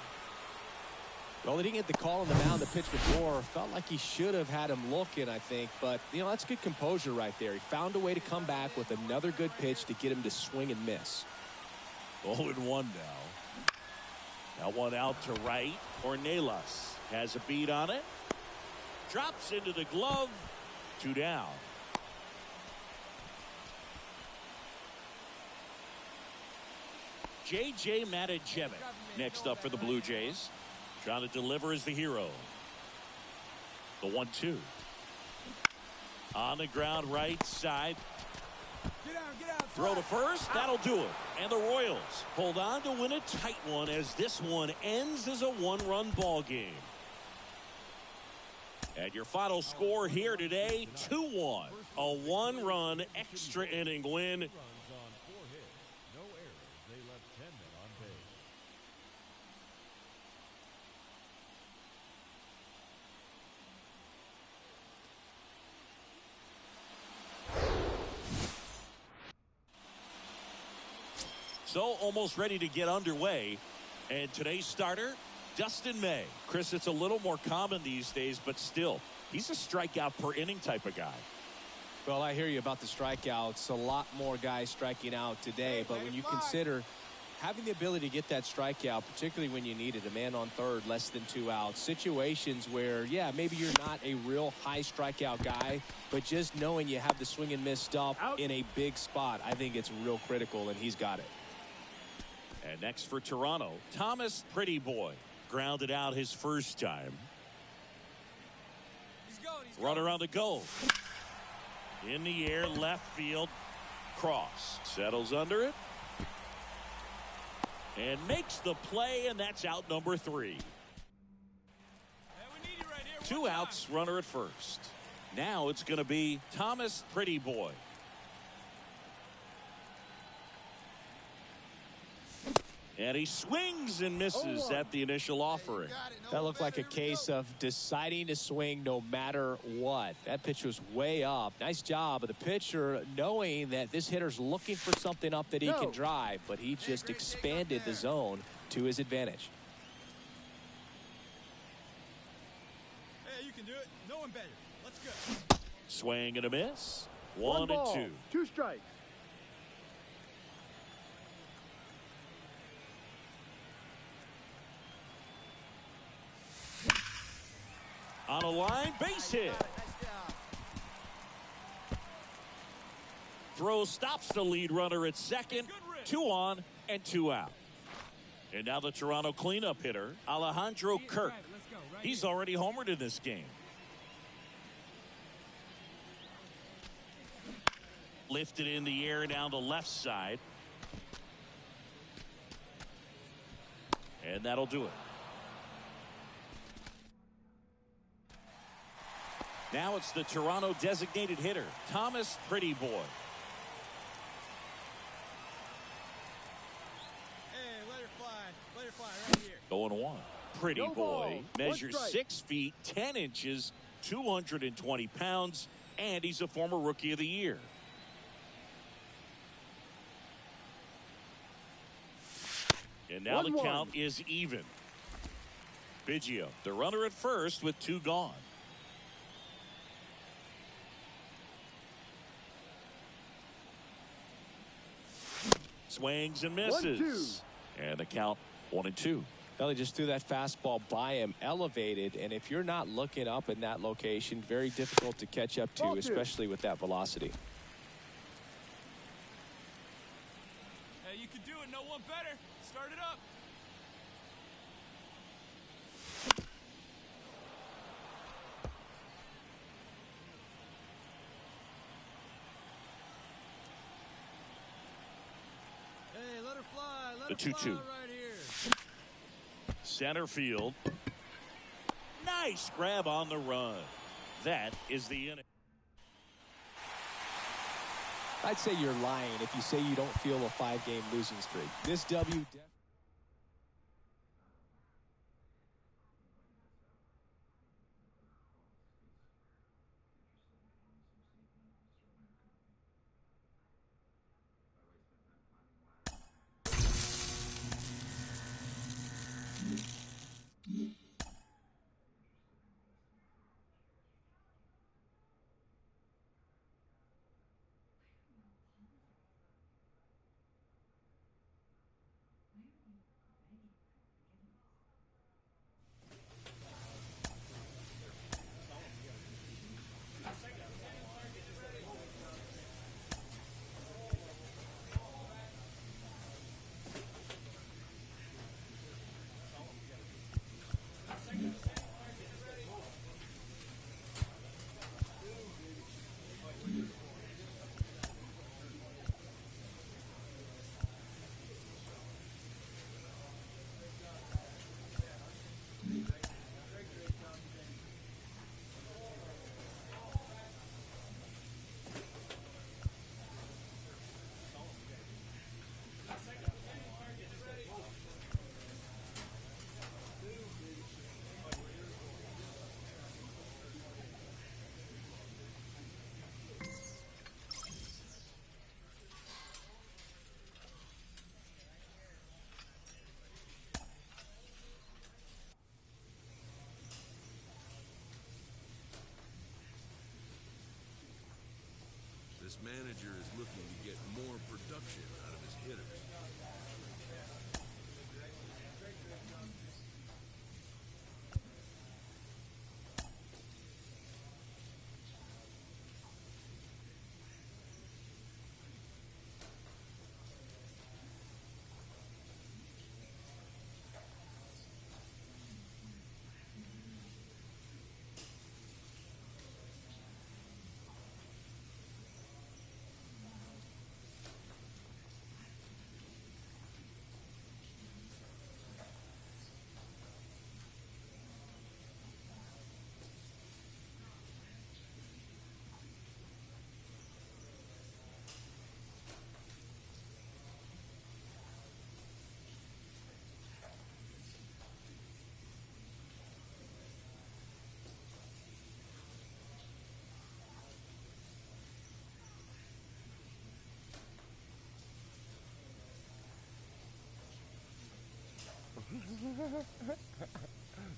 Well, he didn't get the call on the mound the pitch before. Felt like he should have had him looking, I think. But, you know, that's good composure right there. He found a way to come back with another good pitch to get him to swing and miss. 0-1 now. Now one out to right. Ornelas has a beat on it. Drops into the glove. 2 down. J.J. Matijevic next up for the Blue Jays. Trying to deliver as the hero. The 1-2. On the ground right side. Get out. Throw to first. That'll do it. And the Royals hold on to win a tight one as this one ends as a one-run ball game. And your final score here today, 2-1. A one-run extra inning win. Runs on 4 hits, no errors. They left 10 men on base. So almost ready to get underway. And today's starter, Dustin May. Chris, it's a little more common these days, but still, he's a strikeout per inning type of guy. Well, I hear you about the strikeouts. A lot more guys striking out today. But when you consider having the ability to get that strikeout, particularly when you need it, a man on third, less than 2 outs, situations where, yeah, maybe you're not a real high strikeout guy, but just knowing you have the swing and miss stuff in a big spot, I think it's real critical, and he's got it. And next for Toronto, Thomas Pretty Boy. Grounded out his first time. He's going. Runner on the goal. In the air, left field. Cross. Settles under it. And makes the play, and that's out number 3. Hey, we need you right here. 2 outs, runner at first. Now it's going to be Thomas Pretty Boy. And he swings and misses at the initial offering. That looked like a case of deciding to swing no matter what. That pitch was way up. Nice job of the pitcher knowing that this hitter's looking for something up that he can drive, but he just expanded the zone to his advantage. Hey, you can do it. No one better. Let's go. Swing and a miss. 1 1 ball, and 2. 2 strikes. On a line, base hit. Throw stops the lead runner at second. 2 on and 2 out. And now the Toronto cleanup hitter, Alejandro Kirk. He's already homered in this game. Lifted in the air down the left side. And that'll do it. Now it's the Toronto designated hitter, Thomas Pretty Boy. Hey, let her fly. Let her fly right here. 0-1. Pretty No Boy ball. measures 1 strike. 6 feet 10 inches, 220 pounds, and he's a former Rookie of the Year. And now the 1-1. count is even. Biggio, the runner at first with 2 gone. Swings and misses. 1-2. And the count 1 and 2. Well, he just threw that fastball by him, elevated, and if you're not looking up in that location, very difficult to catch up to, Ball 2. especially with that velocity. Hey, you can do it. No one better. Start it up. Hey, let her fly. Let The her 2-2. fly right here. Center field. Nice grab on the run. That is the inning. I'd say you're lying if you say you don't feel a 5-game losing streak. This W. This manager is looking to get more production out of his hitters.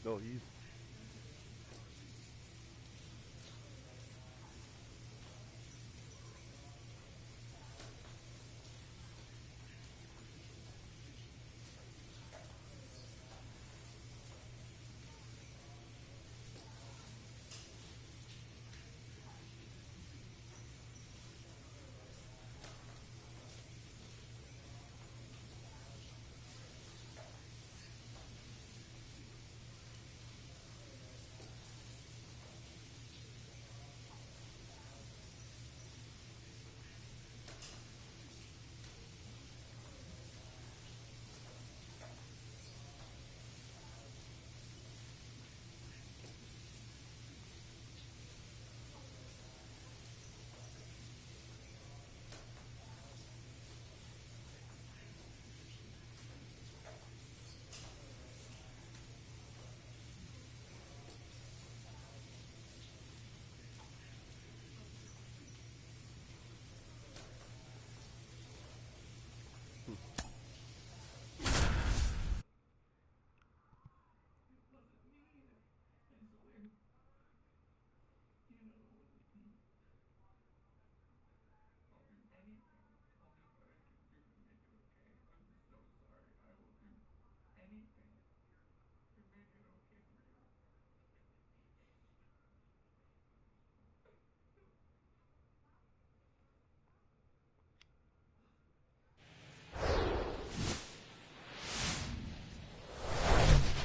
No, he's.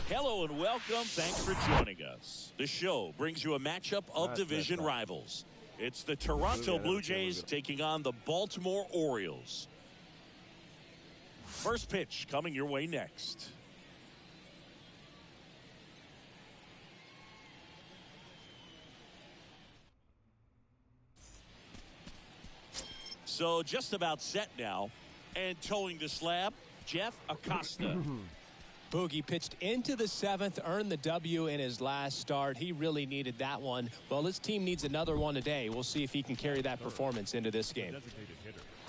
Hello and welcome. Thanks for joining us. The show brings you a matchup of division rivals. It's the Toronto Blue Jays taking on the Baltimore Orioles. First pitch coming your way next. So just about set now. And towing the slab, Jeff Acosta. Boogie pitched into the seventh, earned the W in his last start. He really needed that one. Well, his team needs another one today. We'll see if he can carry that performance into this game.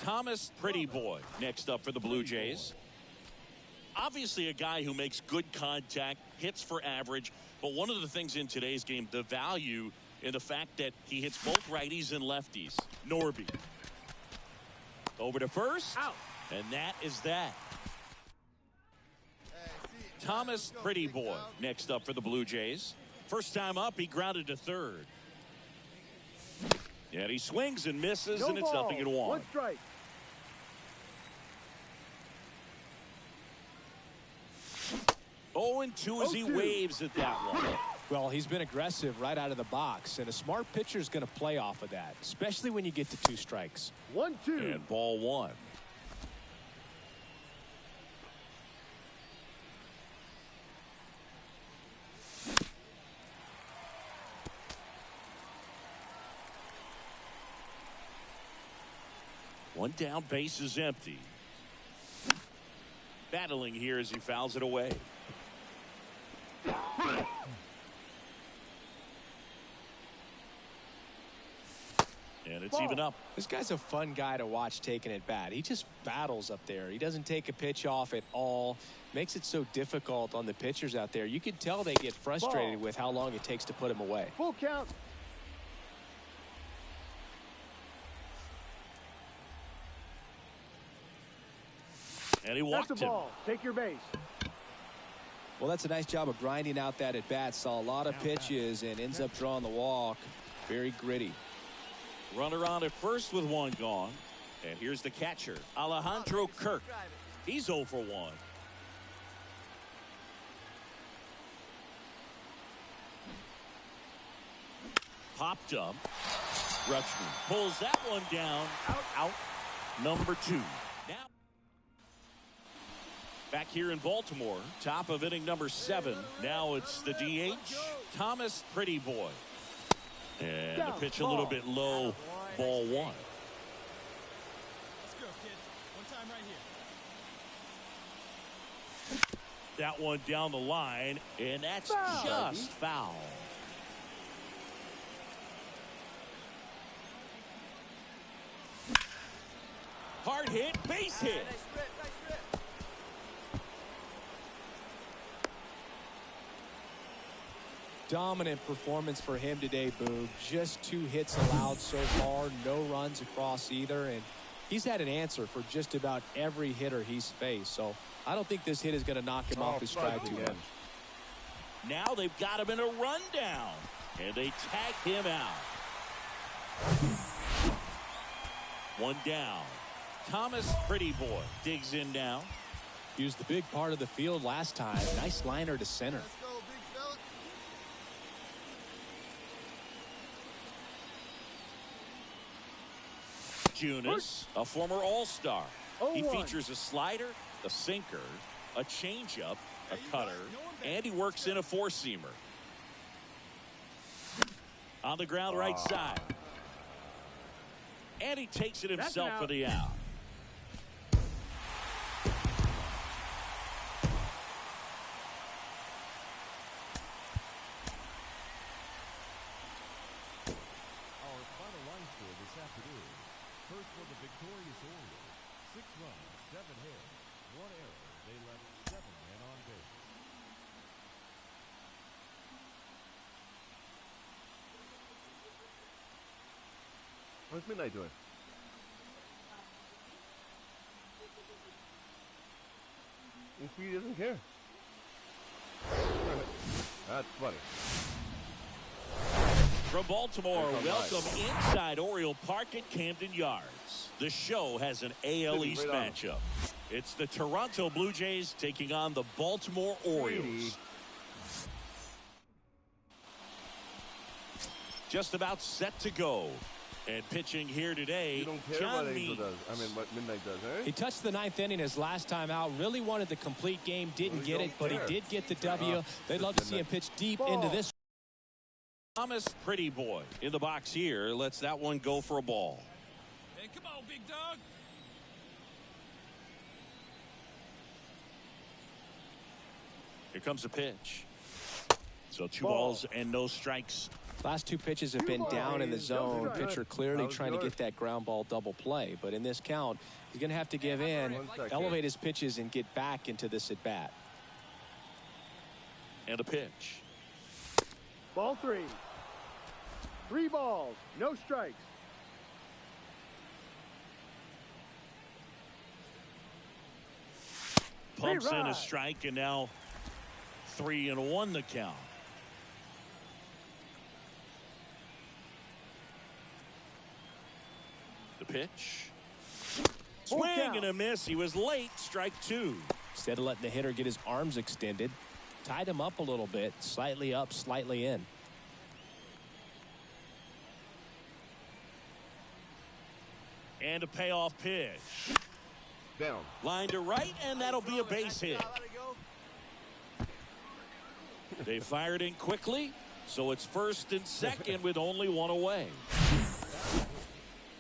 Thomas Pretty Boy next up for the Blue Jays. Obviously a guy who makes good contact, hits for average, but one of the things in today's game, the value in the fact that he hits both righties and lefties. Norby. Over to first. Out. And that is that. Thomas Pretty Boy next up for the Blue Jays. First time up, he grounded to third. And he swings and misses, and it's 0-1. One strike. Oh, and 2 as he waves at that one. Well, he's been aggressive right out of the box, and a smart pitcher is going to play off of that, especially when you get to 2 strikes. 1-2. And ball 1. One down, base is empty. Battling here as he fouls it away. And it's even up. This guy's a fun guy to watch taking at bat. He just battles up there. He doesn't take a pitch off at all. Makes it so difficult on the pitchers out there. You can tell they get frustrated with how long it takes to put him away. Full count. And he walked That's the ball. Take your base. Well, that's a nice job of grinding out that at bat. Saw a lot of pitches and ends up drawing the walk. Very gritty. Runner on at first with 1 gone. And here's the catcher, Alejandro Kirk. He's 0 for 1. Popped up. Rutschman pulls that one down. Out. Number 2. Now back here in Baltimore, top of inning number 7. Now it's the DH, Thomas Pretty Boy. And the pitch a little bit low, ball 1. Let's go, kid. One time right here. That one down the line, and that's just foul. Hard hit, base hit. Dominant performance for him today, Boog. Just 2 hits allowed so far, no runs across either, and he's had an answer for just about every hitter he's faced. So I don't think this hit is going to knock him off his stride too much. Now they've got him in a rundown, and they tag him out. 1 down. Thomas Pretty Boy digs in now. He was the big part of the field last time. Nice liner to center. Let's go, big fella. Junis, a former All-Star. He 0-1. features a slider, a sinker, a changeup, a cutter, and he works in a 4-seamer. On the ground right side. And he takes it himself for the out. Our final line score this afternoon. First for the victorious Orioles. 6 runs, 7 hits, 1 error. They left 7 men on base. What's Midnight doing? And Speedy doesn't care. That's funny. From Baltimore, welcome inside Oriole Park at Camden Yards. The show has an AL East matchup. It's the Toronto Blue Jays taking on the Baltimore Orioles. Just about set to go. And pitching here today, You don't care John what Angel Meade. does. I mean, what Midnight does, eh? He touched the 9th inning his last time out. Really wanted the complete game. Didn't get it, but he did get the W. They'd love to see him pitch deep into this. Thomas Pretty Boy in the box here. Lets that one go for a ball. Hey, come on, big dog. Here comes a pitch. So 2 balls and no strikes. Last 2 pitches have been down in the zone. Pitcher clearly trying to get that ground ball double play. But in this count, he's going to have to give in, elevate his pitches, and get back into this at bat. And a pitch. Ball 3. 3 balls, no strikes. Pumps in a strike, and now 3-1 the count. The pitch. Swing and a miss. He was late. Strike 2. Instead of letting the hitter get his arms extended, tied him up a little bit, slightly up, slightly in. And a payoff pitch. Down. Line to right, and that'll be a base hit. They fired in quickly, so it's 1st and 2nd with only 1 away.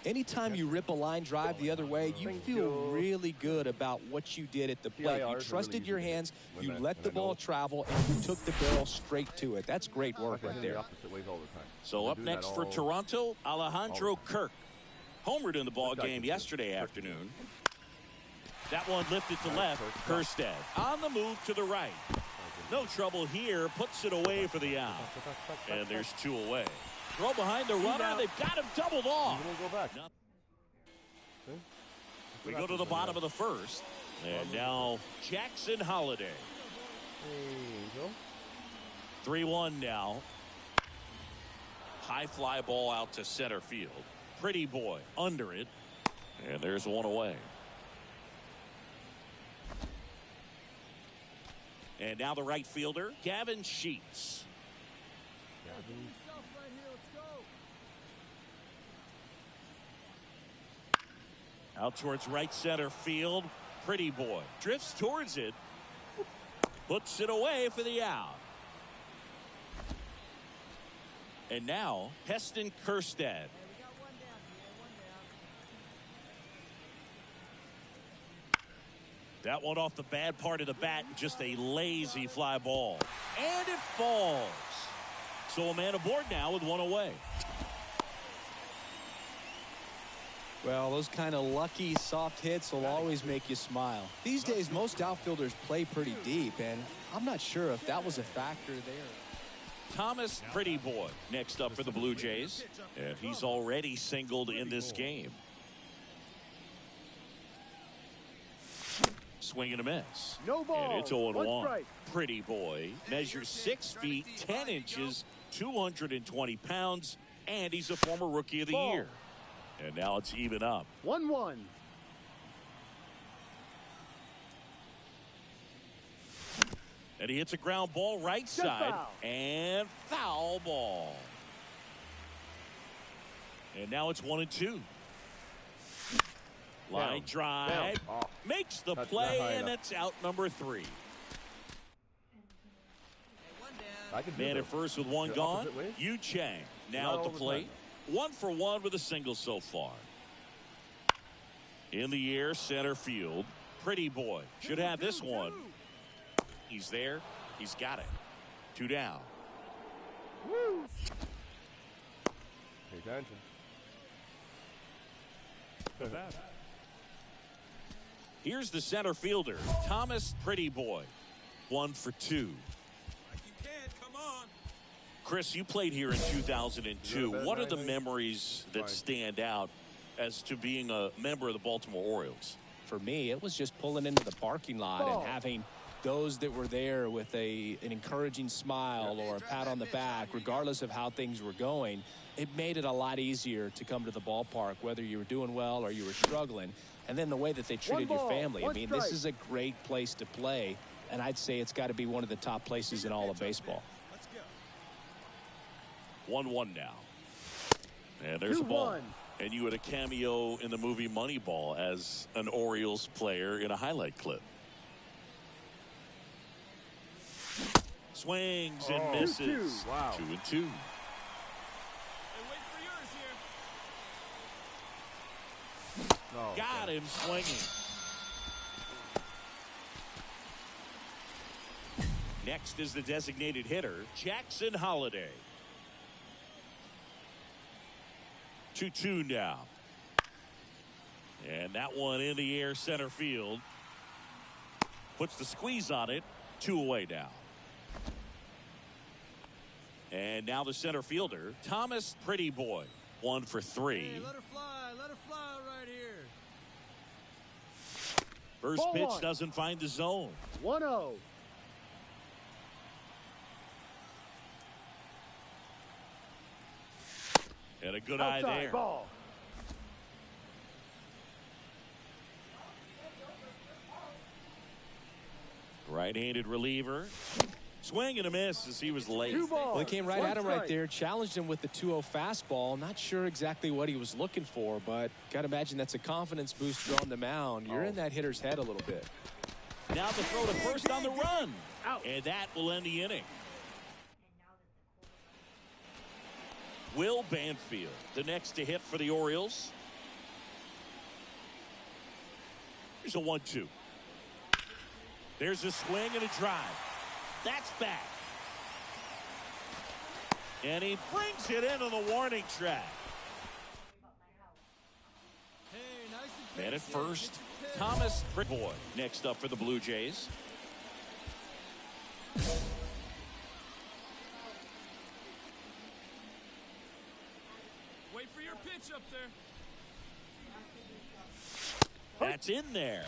Anytime you rip a line drive the other way, you feel really good about what you did at the plate. You trusted your hands, you let the ball travel, and you took the barrel straight to it. That's great work right there. So up next for Toronto, Alejandro Kirk. Homered in the ball game yesterday afternoon. That one lifted to left. Kerstead on the move to the right. No trouble here. Puts it away for the out. And there's 2 away. Throw behind the runner. They've got him doubled off. We go to the bottom of the 1st. And now Jackson Holiday. 3-1 now. High fly ball out to center field. Pretty Boy under it. And there's 1 away. And now the right fielder, Gavin Sheets. Out towards right center field. Pretty Boy drifts towards it. Puts it away for the out. And now Heston Kerstead. That one off the bad part of the bat, just a lazy fly ball. And it falls. So a man aboard now with 1 away. Well, those kind of lucky soft hits will always make you smile. These days, most outfielders play pretty deep, and I'm not sure if that was a factor there. Thomas Pretty Boy next up for the Blue Jays. And he's already singled in this game. Swing and a miss. No ball. And it's 0-1. Strike. Pretty Boy measures 6 feet 10 inches, 220 pounds, and he's a former Rookie of the Year. And now it's even up. 1-1. And he hits a ground ball right side. Foul. And foul ball. And now it's 1-2. Line drive. Oh, Makes the that's play, not high and enough. it's out number 3. I can do Man this. at first with one The gone. opposite way? Yu Chang now Not at the all the plate. 1 for 1 with a single so far. In the air, center field. Pretty Boy should have this one. He's there. He's got it. 2 down. Woo. Pay attention. Here's the center fielder, Thomas Pretty Boy. 1 for 2. Like you can, come on. Chris, you played here in 2002. What are the Fine. memories that Fine. stand out as to being a member of the Baltimore Orioles? For me, it was just pulling into the parking lot Ball. and having those that were there with an encouraging smile or a pat on the back, regardless of how things were going. It made it a lot easier to come to the ballpark, whether you were doing well or you were struggling. And then the way that they treated your ball, family. I one mean, strike. this is a great place to play, and I'd say it's got to be one of the top places in all of baseball. Let's go. 1-1 now. And there's a ball. 2-1. And you had a cameo in the movie Moneyball as an Orioles player in a highlight clip. Swings and Oh. misses. 2-2. Wow. 2-2. Hey, wait for yours here. Oh, Got okay. him swinging. Next is the designated hitter, Jackson Holliday. 2-2 now. And that one in the air center field. Puts the squeeze on it. 2 away now. And now the center fielder, Thomas Pretty Boy. 1 for 3. Hey, let her fly right here. First Ball pitch 1. doesn't find the zone. 1-0. And a good eye Outside there. ball. Right-handed reliever. Swing and a miss as he was late. 2 balls. Well, he came right 1 at him right strike. there, challenged him with the 2-0 fastball. Not sure exactly what he was looking for, but got to imagine that's a confidence booster on the mound. You're in that hitter's head a little bit. Now the throw to first on the run. Out. And that will end the inning. Will Banfield, the next to hit for the Orioles. Here's a 1-2. There's a swing and a drive. That's back. And he brings it into the warning track. Hey, nice and Man at crazy. first, Get your pitch. Thomas Boy next up for the Blue Jays. Wait for your pitch up there. That's in there.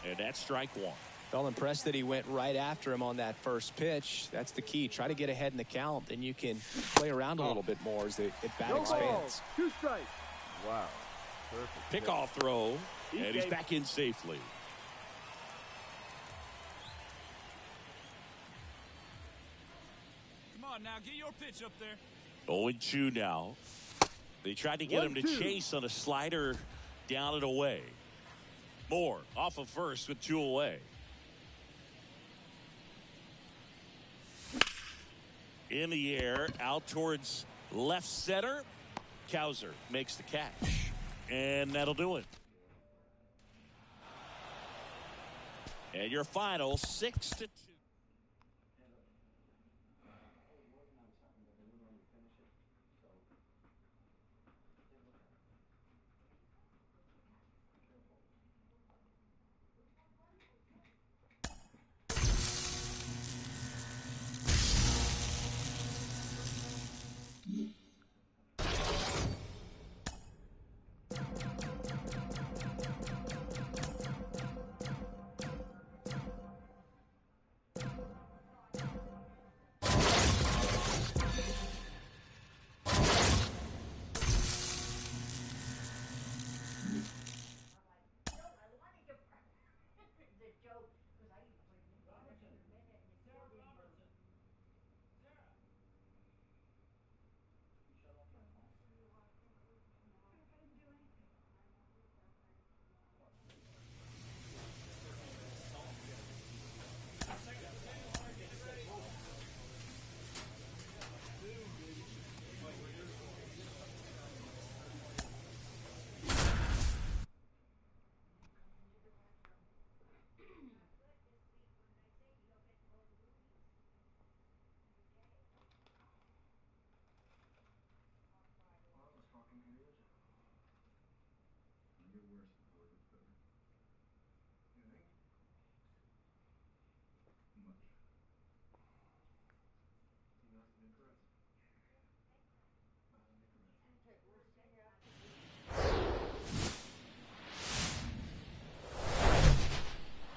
And that's strike 1. Felt impressed that he went right after him on that first pitch. That's the key. Try to get ahead in the count, then you can play around a little bit more as the at-bat No expands. balls. 2 strikes. Wow. Perfect. Pickoff throw. He And he's gave- back in safely. Come on now, get your pitch up there. 0-2 now. They tried to get him to 1-2. chase on a slider down and away. Moore off of first with 2 away. In the air, out towards left center. Cowser makes the catch. And that'll do it. And your final 6-2.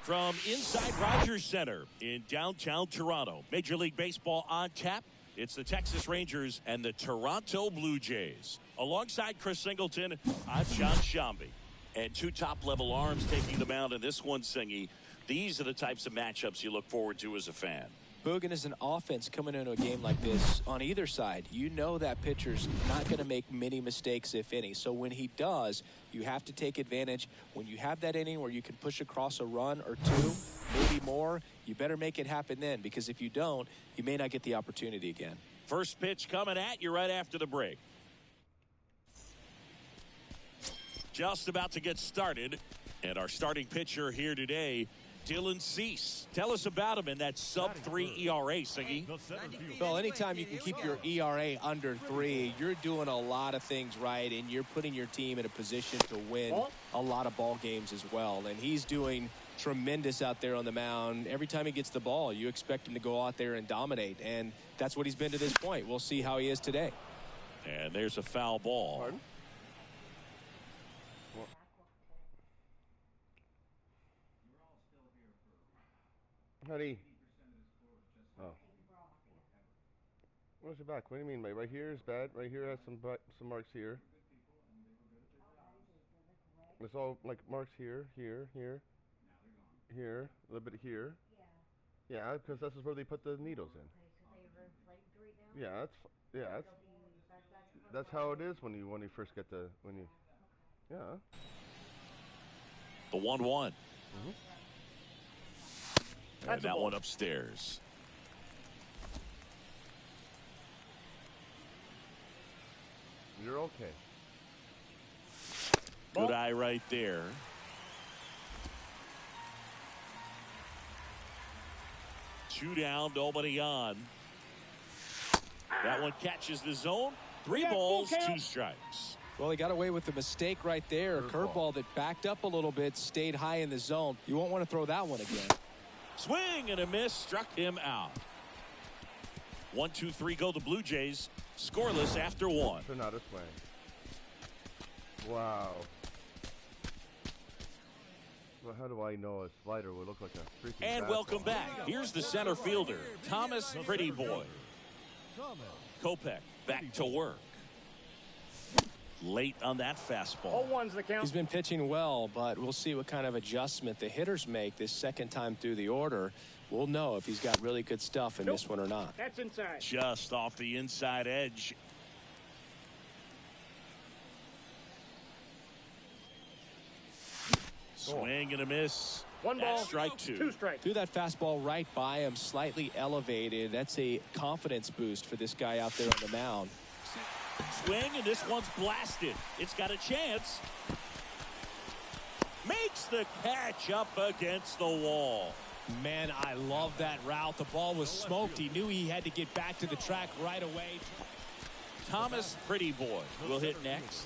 From inside Rogers Center in downtown Toronto, Major League Baseball on tap. It's the Texas Rangers and the Toronto Blue Jays. Alongside Chris Singleton, I'm John Shambi. And two top-level arms taking the mound in this one, Singy. These are the types of matchups you look forward to as a fan. Boogan, is an offense coming into a game like this on either side. You know that pitcher's not going to make many mistakes, if any. So when he does, you have to take advantage. When you have that inning where you can push across a run or two, maybe more, you better make it happen then, because if you don't, you may not get the opportunity again. First pitch coming at you right after the break. Just about to get started. And our starting pitcher here today, Dylan Cease. Tell us about him in that sub-3 ERA, Siggy. Well, anytime you can keep your ERA under 3, you're doing a lot of things right, and you're putting your team in a position to win a lot of ball games as well. And he's doing tremendous out there on the mound. Every time he gets the ball, you expect him to go out there and dominate, and that's what he's been to this point. We'll see how he is today. And there's a foul ball. Pardon? Honey. Oh. Where's your back? What do you mean? Right here is bad. Right here has some marks here. It's all like marks here, here, here, here, a little bit here. Yeah, because this is where they put the needles in. Yeah, that's how it is when you first get the yeah. The 1-1. Mm-hmm. And that one upstairs. You're okay. Good eye right there. Two down, nobody on. That one catches the zone. 3 balls, 2 strikes. Well, he got away with a mistake right there. A curveball that backed up a little bit, stayed high in the zone. You won't want to throw that one again. Swing and a miss, struck him out. 1-2-3 go the Blue Jays. Scoreless after 1. They're not a swing. Wow. Well, how do I know a slider would look like a freaking And welcome back. Here's the center fielder, Thomas Pretty Boy. Kopech back to work. Late on that fastball. 0-1's the count. He's been pitching well, but we'll see what kind of adjustment the hitters make this second time through the order. We'll know if he's got really good stuff in this one or not. That's inside. Just off the inside edge. Swing and a miss. 1 ball, that's strike 2. 2 strikes. Threw that fastball right by him, slightly elevated. That's a confidence boost for this guy out there on the mound. Swing, and this one's blasted. It's got a chance. Makes the catch up against the wall. Man, I love that route. The ball was smoked. He knew he had to get back to the track right away. Thomas Pretty Boy will hit next.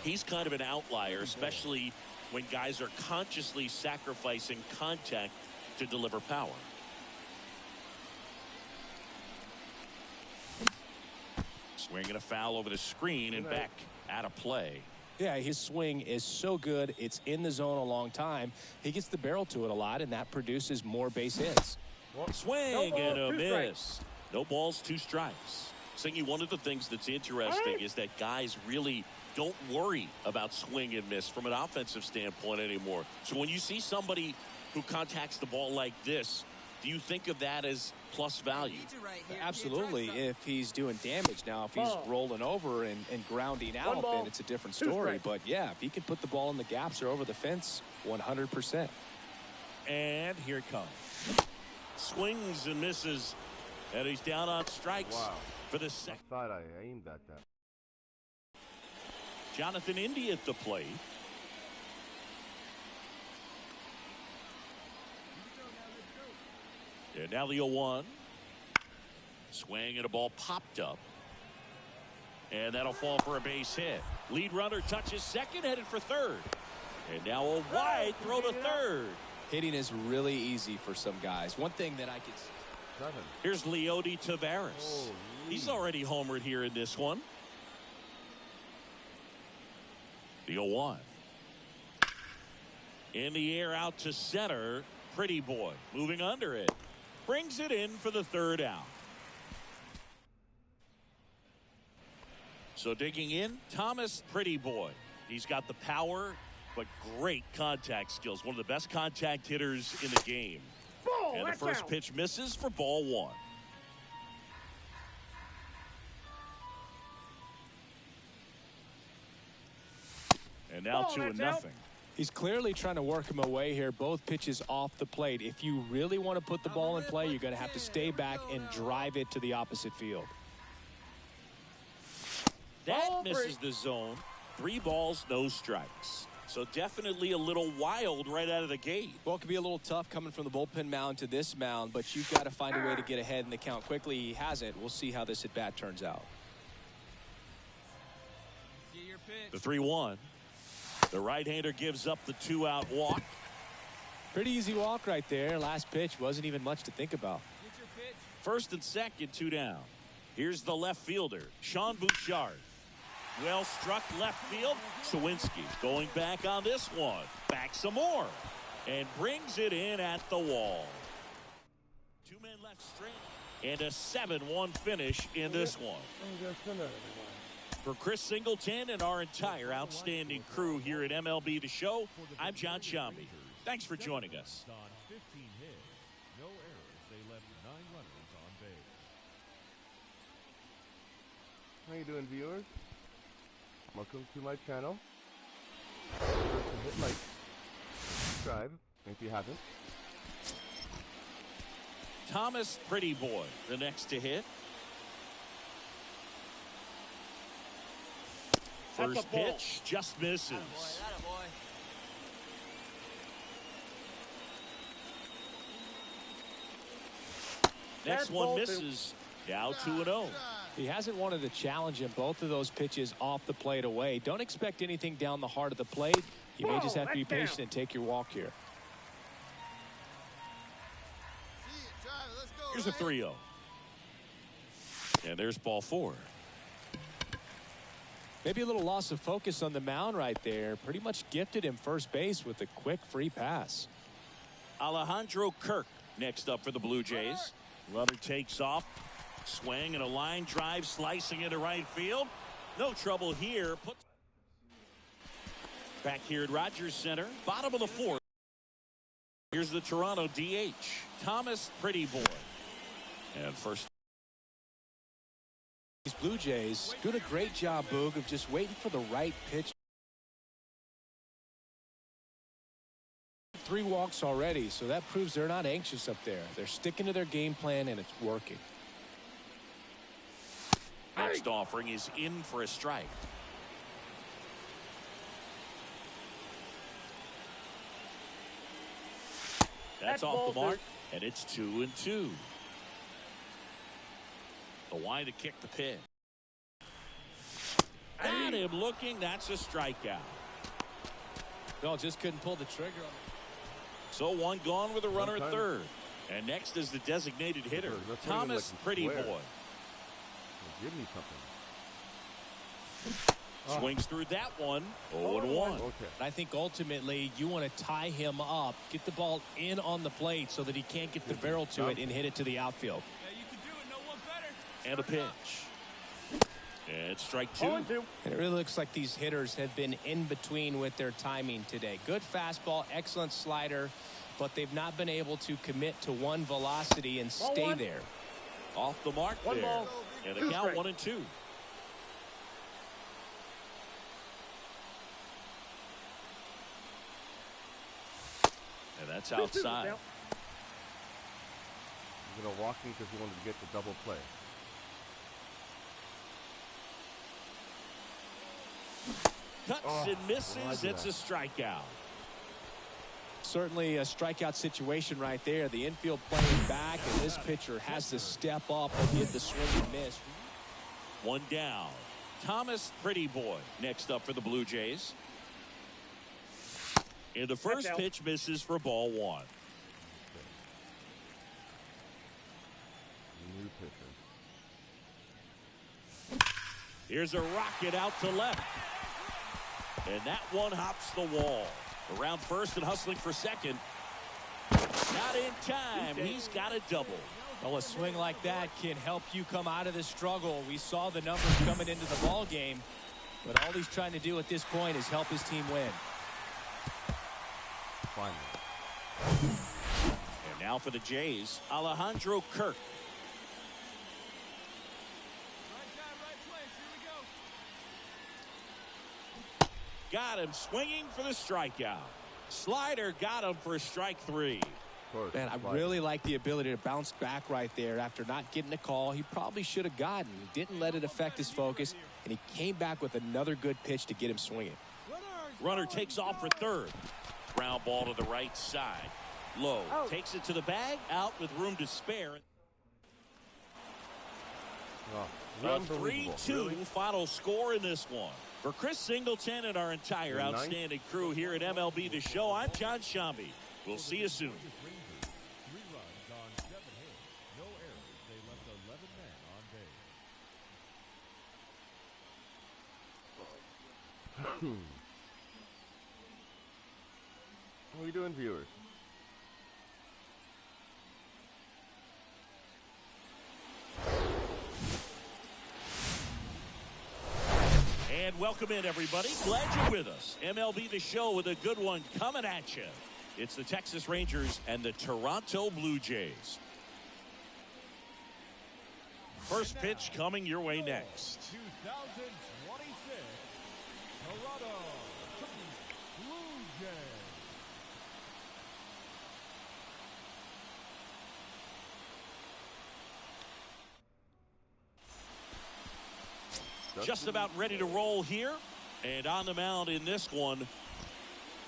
He's kind of an outlier, especially when guys are consciously sacrificing contact to deliver power. Swinging a foul over the screen and back out of play. Yeah, his swing is so good. It's in the zone a long time. He gets the barrel to it a lot, and that produces more base hits. Swing and a miss. No balls, 2 strikes. Singy, one of the things that's interesting is that guys really don't worry about swing and miss from an offensive standpoint anymore. So when you see somebody who contacts the ball like this, do you think of that as plus value? Absolutely, if he's doing damage. Now, if he's rolling over and grounding out, then it's a different story. But, yeah, if he can put the ball in the gaps or over the fence, 100%. And here it comes. Swings and misses, and he's down on strikes for the second. I thought I aimed at that. Jonathan Indy at the plate. And now the 0-1. Swing and a ball popped up. And that'll fall for a base hit. Lead runner touches second, headed for third. And now a wide throw to third. Hitting is really easy for some guys. One thing that I could see. Here's Leody Taveras. He's already homered here in this one. The 0-1. In the air out to center. Pretty boy moving under it. Brings it in for the third out. So digging in, Thomas Pretty Boy. He's got the power, but great contact skills. One of the best contact hitters in the game. And the first pitch misses for ball 1. And now 2-0. He's clearly trying to work him away here. Both pitches off the plate. If you really want to put the ball in play, you're going to have to stay back and drive it to the opposite field. That misses the zone. 3 balls, no strikes. So definitely a little wild right out of the gate. Well, it could be a little tough coming from the bullpen mound to this mound, but you've got to find a way to get ahead in the count quickly. He hasn't. We'll see how this at-bat turns out. The 3-1. The right-hander gives up the 2-out walk. Pretty easy walk right there. Last pitch wasn't even much to think about. First and second, 2 down. Here's the left fielder, Sean Bouchard. Well struck left field. Sawinski going back on this one. Back some more. And brings it in at the wall. 2 men left straight. And a 7-1 finish in this one. For Chris Singleton and our entire outstanding crew here at MLB The Show, I'm John Shambi. Thanks for joining us. 15 hits, no errors. They left 9 runners on base. How you doing, viewers? Welcome to my channel. Hit like, subscribe if you haven't. Thomas Pretty Boy, the next to hit. First pitch just misses. Next one misses. Now 2-0. He hasn't wanted to challenge him. Both of those pitches off the plate away. Don't expect anything down the heart of the plate. You may just have to be patient and take your walk here. Here's a 3-0. And there's ball 4. Maybe a little loss of focus on the mound right there. Pretty much gifted him first base with a quick free pass. Alejandro Kirk next up for the Blue Jays. Runner takes off. Swing and a line drive slicing into right field. No trouble here. Back here at Rogers Center. Bottom of the 4th. Here's the Toronto DH. Thomas Pretty Boy. And first. These Blue Jays doing a great job, Boog, of just waiting for the right pitch. 3 walks already, so that proves they're not anxious up there. They're sticking to their game plan, and it's working. Next offering is in for a strike. That's off the mark, and it's 2-2. The wind to kick the pitch. Got him looking. That's a strikeout. No, just couldn't pull the trigger on it. So 1 gone with a runner at third. And next is the designated hitter, Thomas Pretty Boy. Give me something. Swings through that one. 0-1. Okay. I think ultimately you want to tie him up, get the ball in on the plate so that he can't get the barrel to it and hit it to the outfield. Yeah, you can do it. No one better. And a Start it up. pitch. And strike 2. 0-2. And it really looks like these hitters have been in between with their timing today. Good fastball, excellent slider, but they've not been able to commit to one velocity and stay 1. there. Off the mark One there. ball. And the 2 count strikes. 1-2. And that's 2-2 outside. count. He's going to walk me because he wanted to get the double play. Cuts and misses. like It's a that. strikeout. Certainly a strikeout situation right there. The infield playing back, and this pitcher has to step up and hit the swing and miss. 1 down. Thomas Prettyboy next up for the Blue Jays. And the first out. pitch misses for ball 1. New pitcher. Here's a rocket out to left. And that one hops the wall. Around first and hustling for second. Not in time. He's got a double. Well, a swing like that can help you come out of the struggle. We saw the numbers coming into the ball game, but all he's trying to do at this point is help his team win. Finally. And now for the Jays, Alejandro Kirk. Right time, right place. Here we go. Got him swinging for the strikeout. Slider got him for strike 3. Of course. Man, I really like the ability to bounce back right there after not getting a call he probably should have gotten. He didn't let it affect his focus, and he came back with another good pitch to get him swinging. Runner takes off for third. Ground ball to the right side. Low. Takes it to the bag. Out with room to spare. Oh, A unbelievable. 3-2 Really? final score in this one. For Chris Singleton and our entire Good night. outstanding crew here at MLB The Show, I'm John Shambi. We'll see you soon. Rangers, 3 runs on 7 hits. No errors. They left 11 men on base. How are you doing, viewers? And welcome in, everybody. Glad you're with us. MLB The Show with a good one coming at you. It's the Texas Rangers and the Toronto Blue Jays. First pitch coming your way next. 2026 Toronto Blue Jays. Just about ready to roll here. And on the mound in this one,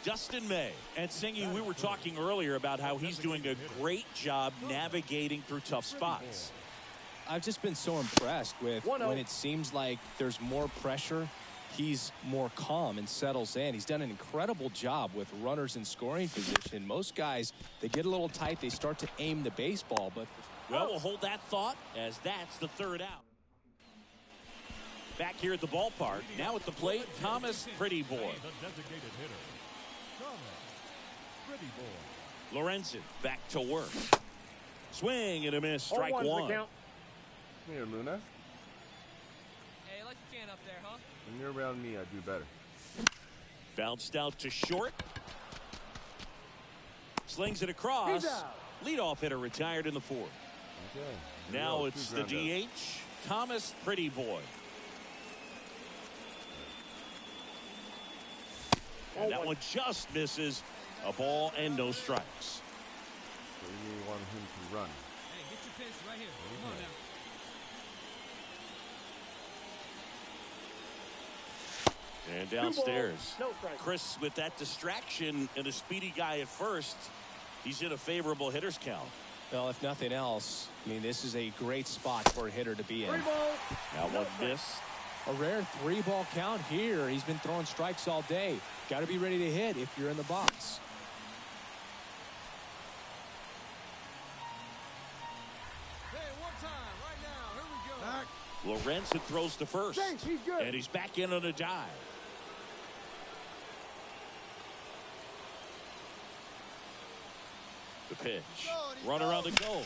Dustin May. And Singy, we were talking earlier about how he's doing a great job navigating through tough spots. I've just been so impressed with 1-0. when it seems like there's more pressure, he's more calm and settles in. He's done an incredible job with runners in scoring position. Most guys, they get a little tight, they start to aim the baseball, but Well, we'll hold that thought as that's the third out. Back here at the ballpark, now at the plate, Thomas Prettyboy. The designated hitter, Thomas Prettyboy. Lorenzen back to work. Swing and a miss, strike 0-1's the 1. count. Come here, Luna. Hey, you like the can up there, huh? When you're around me, I do better. Bounced out to short. Slings it across. He's out. Leadoff hitter retired in the 4th. Okay. Now Two it's the ground outs. DH, Thomas Prettyboy. And that 0-1. one just misses. A ball and no strikes. So you want him to run. Hey, get your pitch right here. Come on now. And 2 balls, downstairs. no strikes. Chris, with that distraction and a speedy guy at first, he's in a favorable hitter's count. well, if nothing else, I mean, this is a great spot for a hitter to be in. 3 balls. Now no one strikes. miss. A rare 3-ball count here. He's been throwing strikes all day. Got to be ready to hit if you're in the box. Hey, one time, right now. Here we go. Back. Lorenzen throws to first. Thanks, he's good. And he's back in on a dive. The pitch. Runner on the goal.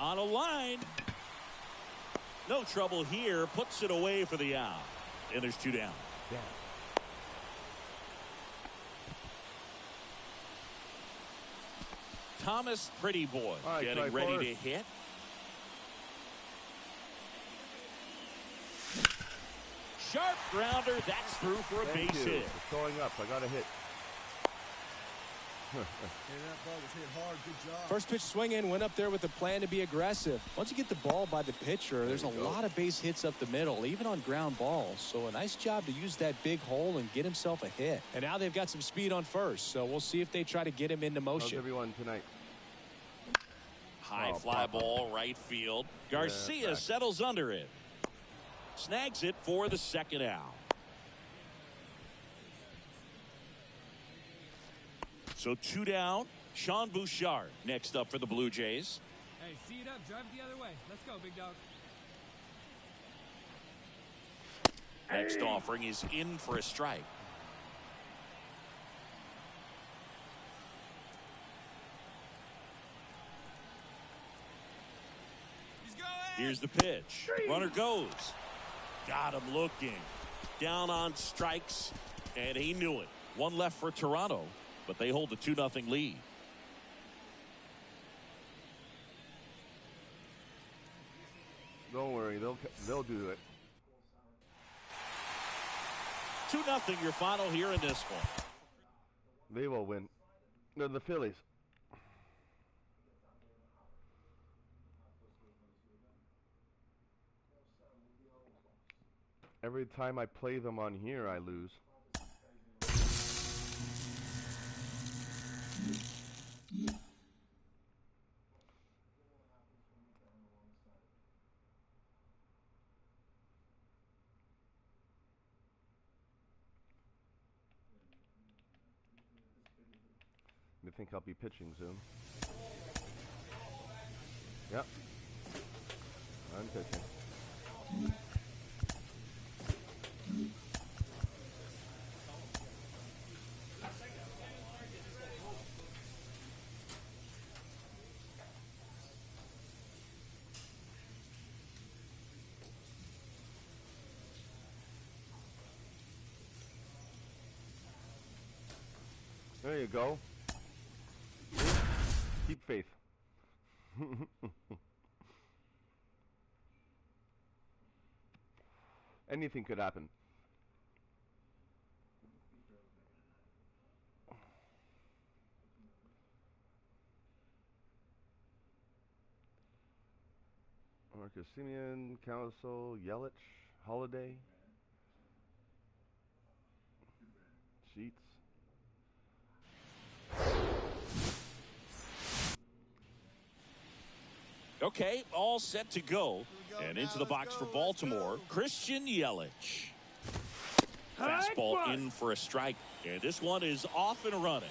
On a line. No trouble here. Puts it away for the out. And there's 2 down. Thomas Pretty Boy getting ready to hit. Sharp grounder. That's through for a base hit. It's going up. I got a hit. Hey, that ball was hit hard. Good job. First pitch swinging, went up there with a plan to be aggressive. Once you get the ball by the pitcher, there's a lot of base hits up the middle, even on ground balls. So a nice job to use that big hole and get himself a hit. And now they've got some speed on first, so we'll see if they try to get him into motion. How's everyone tonight? High fly ball, right field. Garcia settles under it. Snags it for the second out. So 2 down. Sean Bouchard next up for the Blue Jays. Hey, see it up. Drive it the other way. Let's go, big dog. Next offering is in for a strike. He's going. Here's the pitch. Runner goes. Got him looking. Down on strikes, and he knew it. 1 left for Toronto, but they hold the 2-0 lead. Don't worry, they'll do it. 2-0 your final here in this one. They will win. They're the Phillies. Every time I play them on here, I lose. They think I'll be pitching soon. Yep. I'm pitching. There you go. Keep faith. Anything could happen. Marcus Simeon, Council, Yelich, Holiday, Sheets. Okay, all set to go. And into the box for Baltimore, Christian Yelich. Fastball in for a strike. And this one is off and running.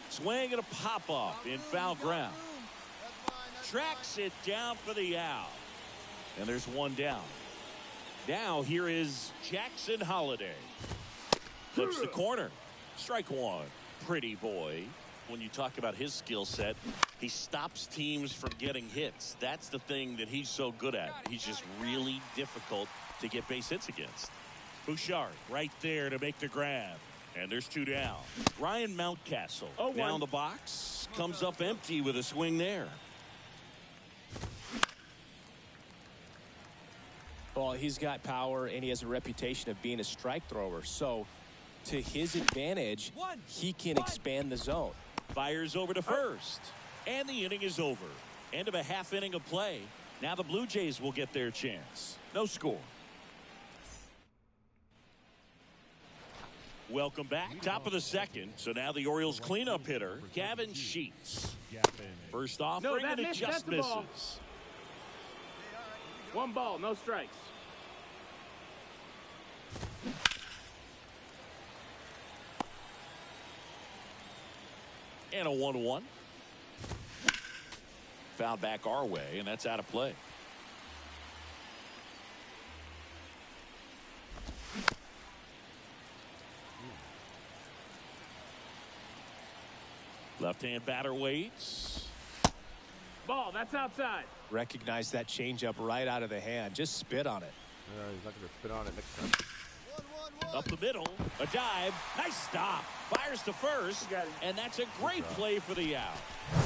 Swing and a pop-up in foul ground. Tracks it down for the out. And there's 1 down. Now here is Jackson Holiday. Flips the corner. Strike 1. Pretty boy. When you talk about his skill set, he stops teams from getting hits. That's the thing that he's so good at. He's just really difficult to get base hits against. Bouchard right there to make the grab. And there's 2 down. Ryan Mountcastle down the box. Comes up empty with a swing there. Well, he's got power, and he has a reputation of being a strike thrower. So, to his advantage, he can expand the zone. Fires over to first. And the inning is over. End of a half inning of play. Now the Blue Jays will get their chance. No score. Welcome back. Top of the second. So now the Orioles cleanup hitter, Gavin Sheets. First offering, and it just misses. 1 ball, no strikes. And a 1-1. fouled back our way, and that's out of play. Left-hand batter waits. Ball, that's outside. Recognize that changeup right out of the hand. Just spit on it. He's not going to spit on it next time. Up the middle, a dive, nice stop, fires to first, and that's a great play for the out.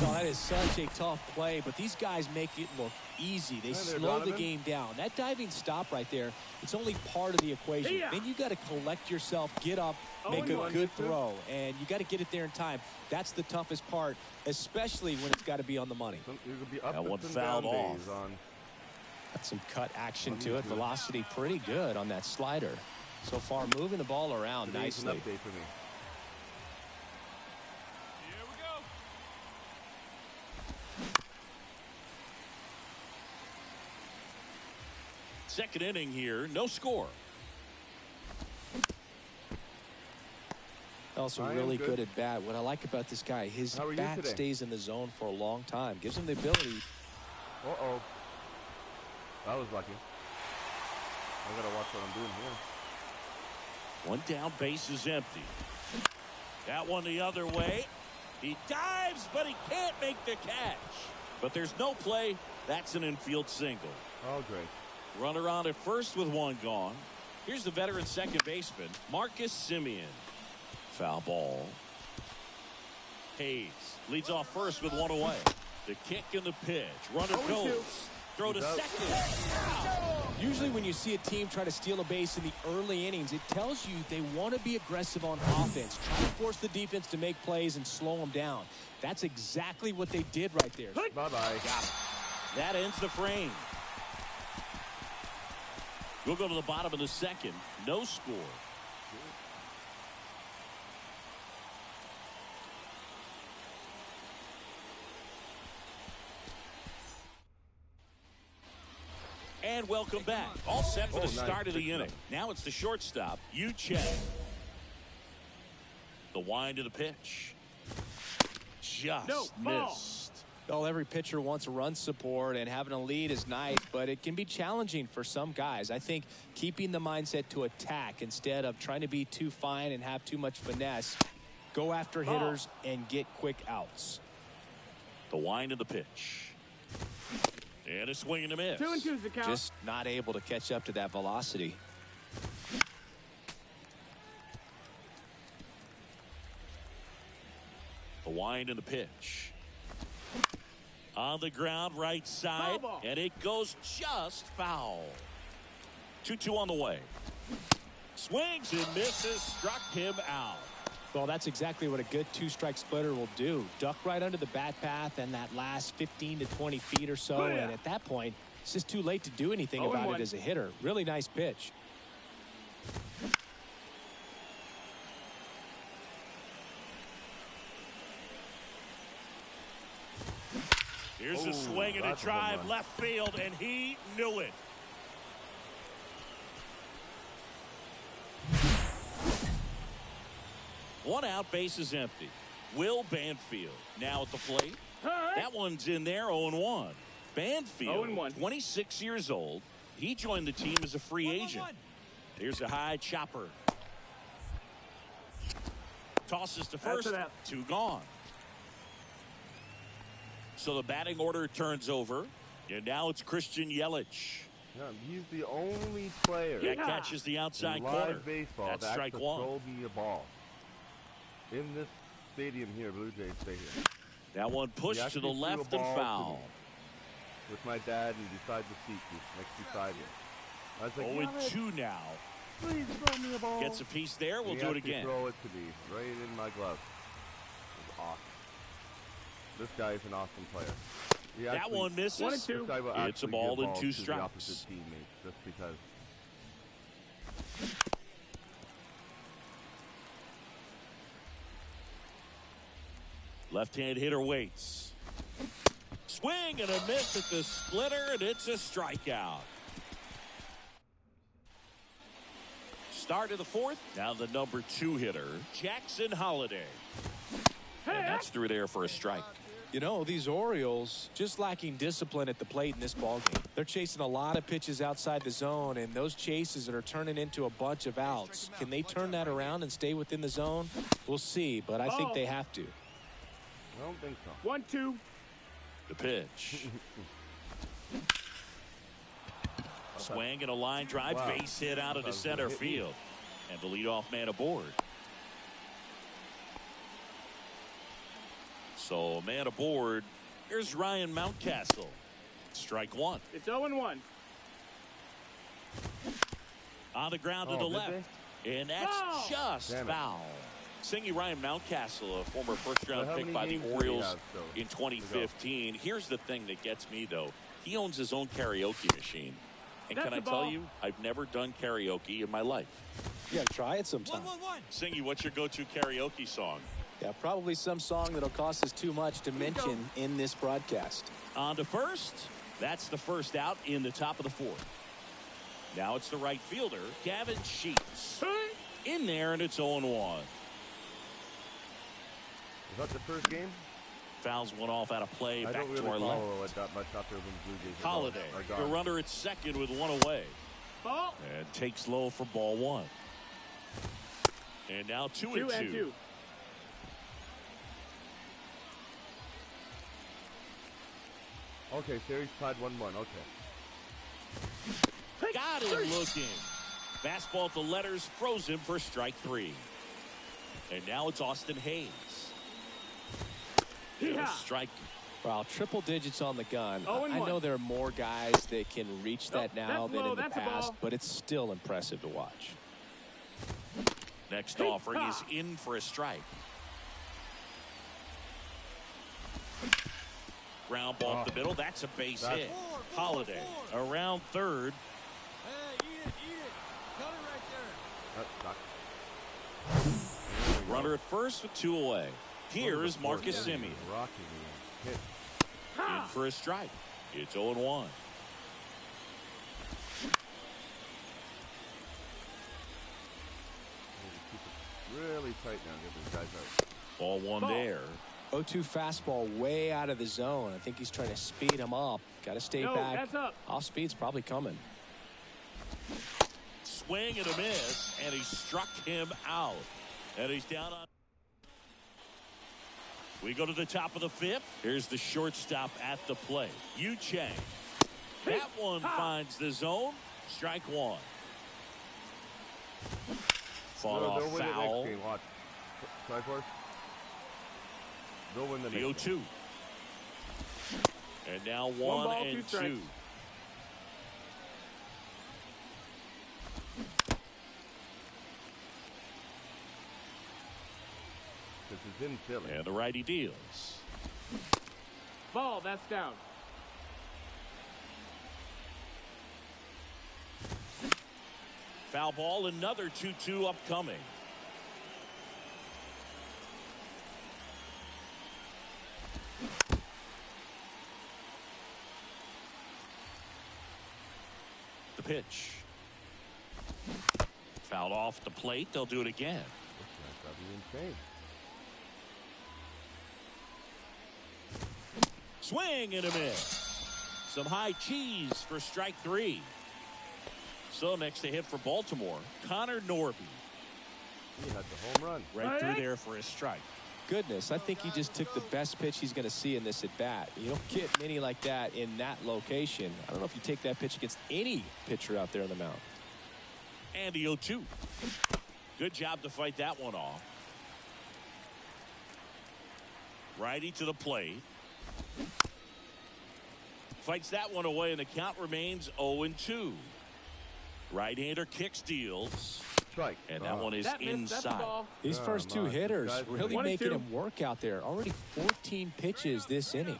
Oh, that is such a tough play, but these guys make it look easy. They slow the game down. That diving stop right there, it's only part of the equation. Then you got to collect yourself, get up, make a good throw, and you got to get it there in time. That's the toughest part, especially when it's got to be on the money. That one fouled off. Got some cut action to it. Velocity pretty good on that slider. So far, moving the ball around nicely. An update for me. Here we go. Second inning here, no score. Also really good at bat. What I like about this guy, his bat stays in the zone for a long time. Gives him the ability. Uh-oh. That was lucky. I got to watch what I'm doing here. One down, base is empty. That one the other way. He dives, but he can't make the catch. But there's no play. That's an infield single. Oh, great. Runner on at first with one gone. Here's the veteran second baseman, Marcus Semien. Foul ball. Hayes leads off first with one away. The kick and the pitch. Runner goes. Throw to second. Usually when you see a team try to steal a base in the early innings, it tells you they want to be aggressive on offense. Try to force the defense to make plays and slow them down. That's exactly what they did right there. Bye-bye. That ends the frame. We'll go to the bottom of the second. No score. And welcome back. All set for the start of the inning. Now it's the shortstop, Yu Chang. The wind of the pitch. Just missed. Well, every pitcher wants run support, and having a lead is nice, but it can be challenging for some guys. I think keeping the mindset to attack instead of trying to be too fine and have too much finesse. Go after hitters and get quick outs. The wind of the pitch. And a swing and a miss. 2-2's the count. Just not able to catch up to that velocity. The wind and the pitch. On the ground, right side. And it goes just foul. 2-2 on the way. Swings and misses. Struck him out. Well, that's exactly what a good two-strike splitter will do. Duck right under the bat path and that last 15 to 20 feet or so. And at that point, it's just too late to do anything about it as a hitter. Really nice pitch. Here's a swing and a drive left field, and he knew it. One out, base is empty. Will Banfield now at the plate. That one's in there, 0-1. Banfield, 26 years old. He joined the team as a free agent. Here's a high chopper. Tosses to first, 2 gone. So the batting order turns over, and now it's Christian Yelich. Yeah, he's the only player that catches the outside in corner. live baseball That's that strike actually one. throw me a ball. In this stadium here, Blue Jays Stadium. That one pushed to the left and foul. With my dad and beside the seat next beside him. I was like, 0-2 now. Please throw me a ball. Gets a piece there. We'll do it again. Throw it to me right in my glove. It was awesome. This guy is an awesome player. That one misses. 1-2. It's a ball and 2 strikes. The opposite teammates just because. Left-hand hitter waits. Swing and a miss at the splitter, and it's a strikeout. Start of the fourth. Now the number 2 hitter, Jackson Holliday. And that's through there for a strike. You know, these Orioles just lacking discipline at the plate in this ballgame. They're chasing a lot of pitches outside the zone, and those chases that are turning into a bunch of outs. Can they turn that around and stay within the zone? We'll see, but I think they have to. I don't think so. 1-2. The pitch. Swing and a line drive, base hit out of the center field. And the leadoff man aboard. So, man aboard. Here's Ryan Mountcastle. Strike one. It's 0-1. On the ground to the left. And that's just foul. Singing Ryan Mountcastle, a former first-round pick by the Orioles in 2015. Here's the thing that gets me, though. He owns his own karaoke machine. And can I tell you, I've never done karaoke in my life. You gotta try it sometime. 1-1-1. Singy, what's your go-to karaoke song? Yeah, probably some song that'll cost us too much to mention in this broadcast. On to first. That's the first out in the top of the fourth. Now it's the right fielder, Gavin Sheets. In there, and it's 0-1. Was that the first game? Fouls one off out of play. I Back don't really to our left. follow it that much after when Blue Jays Holiday, the runner at second with one away. Ball. And takes low for ball one. And now 2-2. Okay, series tied 1-1. Okay. Got him looking. Fastball at the letters, froze him for strike three. And now it's Austin Hayes. Strike. Wow, triple digits on the gun. 0-1. I know there are more guys that can reach that now than in the past, but it's still impressive to watch. Next offering is in for a strike. Ground ball up the middle. That's a base hit. Holiday around third. Hey, eat it. Cut it right there. Runner at first with two away. Here is Marcus Semien. In for a strike. It's 0-1. Really tight now. Get these guys out. Ball one there. 0-2 fastball way out of the zone. I think he's trying to speed him up. Got to stay back. That's up. Off speed's probably coming. Swing and a miss, and he struck him out. And he's down on. We go to the top of the fifth. Here's the shortstop at the plate. Yu Chang. That one finds the zone. Strike one. Fall off foul. Watch. Try for it. They'll win the The 0-2. And now 1-2. This is in Philly. And the righty deals. Ball, that's down. Foul ball, another 2-2 upcoming. The pitch. Fouled off the plate. They'll do it again. That'd be insane. Swing and a miss. Some high cheese for strike three. So next to hit for Baltimore, Connor Norby. He had the home run. Right through there for a strike. Goodness, I think he just took the best pitch he's going to see in this at bat. You don't get many like that in that location. I don't know if you take that pitch against any pitcher out there on the mound. And the 0-2. Good job to fight that one off. Righty to the plate. Fights that one away, and the count remains 0-2. Right-hander kick steals. Strike. And that one is inside. These first two hitters really making him work out there. Already 14 pitches this inning.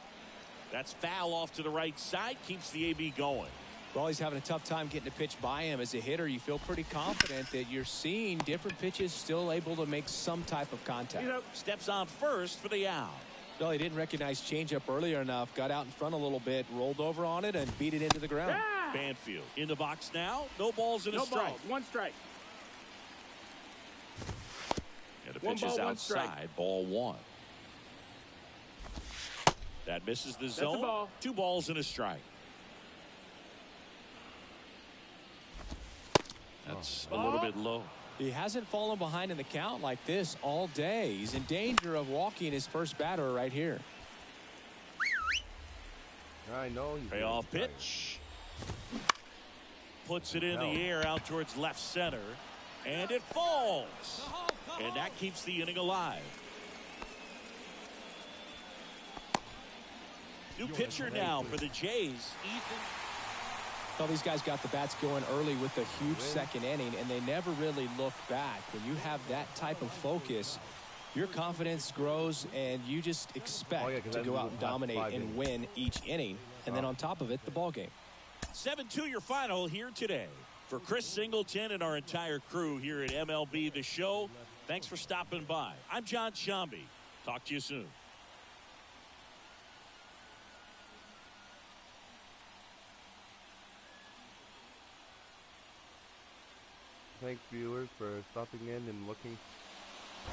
That's foul off to the right side. Keeps the AB going. Well, he's having a tough time getting a pitch by him. As a hitter, you feel pretty confident that you're seeing different pitches still able to make some type of contact. Steps on first for the out. Well, he didn't recognize changeup earlier enough. Got out in front a little bit, rolled over on it, and beat it into the ground. Banfield in the box now. No balls and a strike. Balls, one strike. And the pitch is outside. Ball one. That misses the That's a zone. ball. 2 balls and a strike. That's a little bit low. He hasn't fallen behind in the count like this all day. He's in danger of walking his first batter right here. I know he's Payoff pitch. Puts it in the air out towards left center. And it falls. And that keeps the inning alive. New pitcher now for the Jays, Ethan. Well, these guys got the bats going early with a huge second inning, and they never really looked back. When you have that type of focus, your confidence grows, and you just expect to go out and dominate and win each inning. And then on top of it, the ball game. 7-2 your final here today. For Chris Singleton and our entire crew here at MLB The Show, thanks for stopping by. I'm John Shambi. Talk to you soon. Thanks, viewers, for stopping in and looking.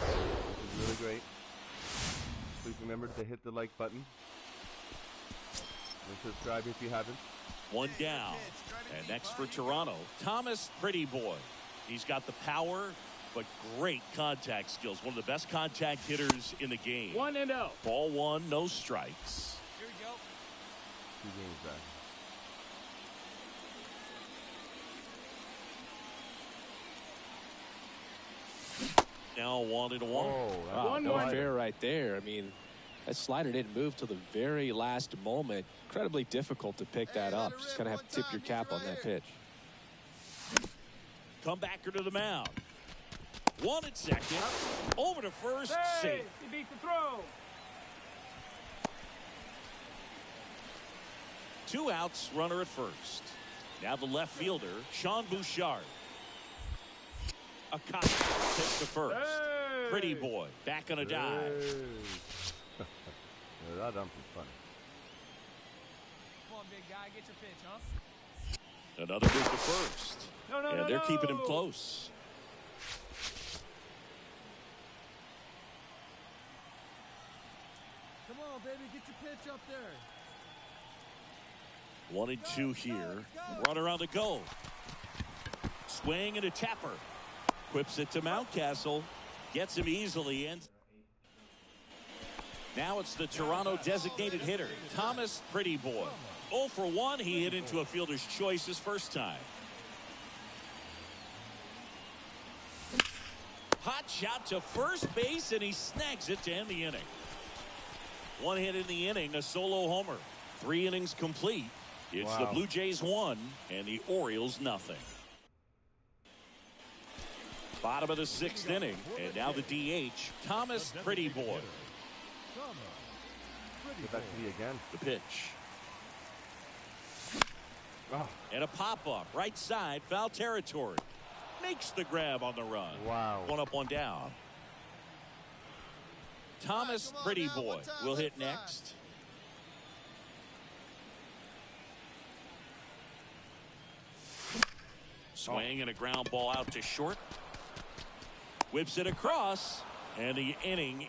This is really great. Please remember to hit the like button. And subscribe if you haven't. 1 down. And next for Toronto, Thomas Pretty Boy. He's got the power, but great contact skills. One of the best contact hitters in the game. 1-0. Ball 1, no strikes. Here we go. 2 games back. Now 1-1. Oh, Wow, no 1-1. fair right there. I mean, that slider didn't move till the very last moment. Incredibly difficult to pick that up. Just going to have to tip your cap on that pitch. Comebacker to the mound. 1 at second. Over to first. Safe. He beats the throw. 2 outs, runner at first. Now the left fielder, Sean Bouchard. Acosta takes the first. Hey. Pretty Boy back on a dive. Yeah, that dump is funny. Come on, big guy. Get your pitch, huh? Another move to first. No, They're keeping him close. Come on, baby, get your pitch up there. 1 and 2 here. Runner on the go. Swing and a tapper. Whips it to Mountcastle. Gets him easily in. Now it's the Toronto designated hitter, Thomas Pretty Boy. 0 for 1. He hit into a fielder's choice his first time. Hot shot to first base, and he snags it to end the inning. 1 hit in the inning, a solo homer. 3 innings complete. It's the Blue Jays 1 and the Orioles nothing. Bottom of the 6th inning, and now the DH, Thomas Pretty Boy. Get back to me again. The pitch. Oh. And a pop-up, right side, foul territory. Makes the grab on the run. Wow. 1 up, 1 down. Thomas Pretty Boy will hit next. Swing and a ground ball out to short. Whips it across, and the inning.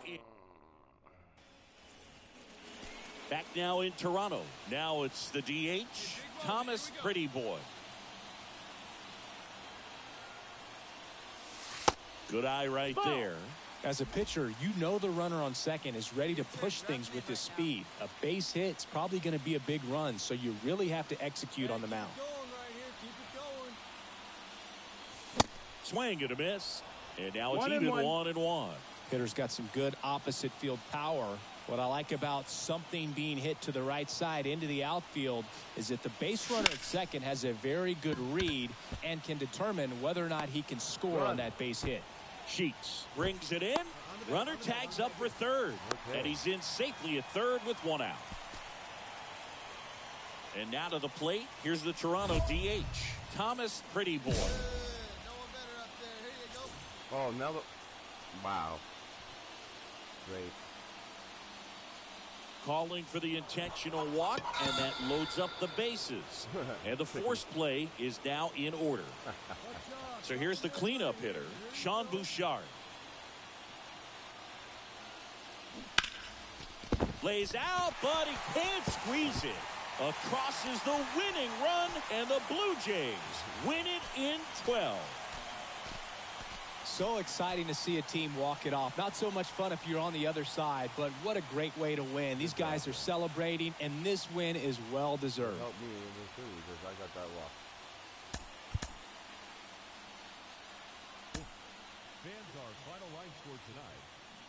Back now in Toronto. Now it's the DH, Thomas Pretty Boy. Good eye right there. As a pitcher, you know the runner on second is ready to push things with his speed. A base hit's probably going to be a big run, so you really have to execute on the mound. Swing and a miss. And now it's 1 even and 1. 1 and 1. Hitter's got some good opposite field power. What I like about something being hit to the right side into the outfield is that the base runner at second has a very good read and can determine whether or not he can score on that base hit. Sheets brings it in. Runner tags up for third. And he's in safely at third with 1 out. And now to the plate. Here's the Toronto DH, Thomas Pretty Boy. Oh, now the... Wow. Great. Calling for the intentional walk, and that loads up the bases. And the force play is now in order. So here's the cleanup hitter, Sean Bouchard. Lays out, but he can't squeeze it. Across is the winning run, and the Blue Jays win it in 12. So exciting to see a team walk it off. Not so much fun if you're on the other side, but what a great way to win. These guys are celebrating, and this win is well deserved. Help me in this too, because I got that walk. Fans, our final line score tonight.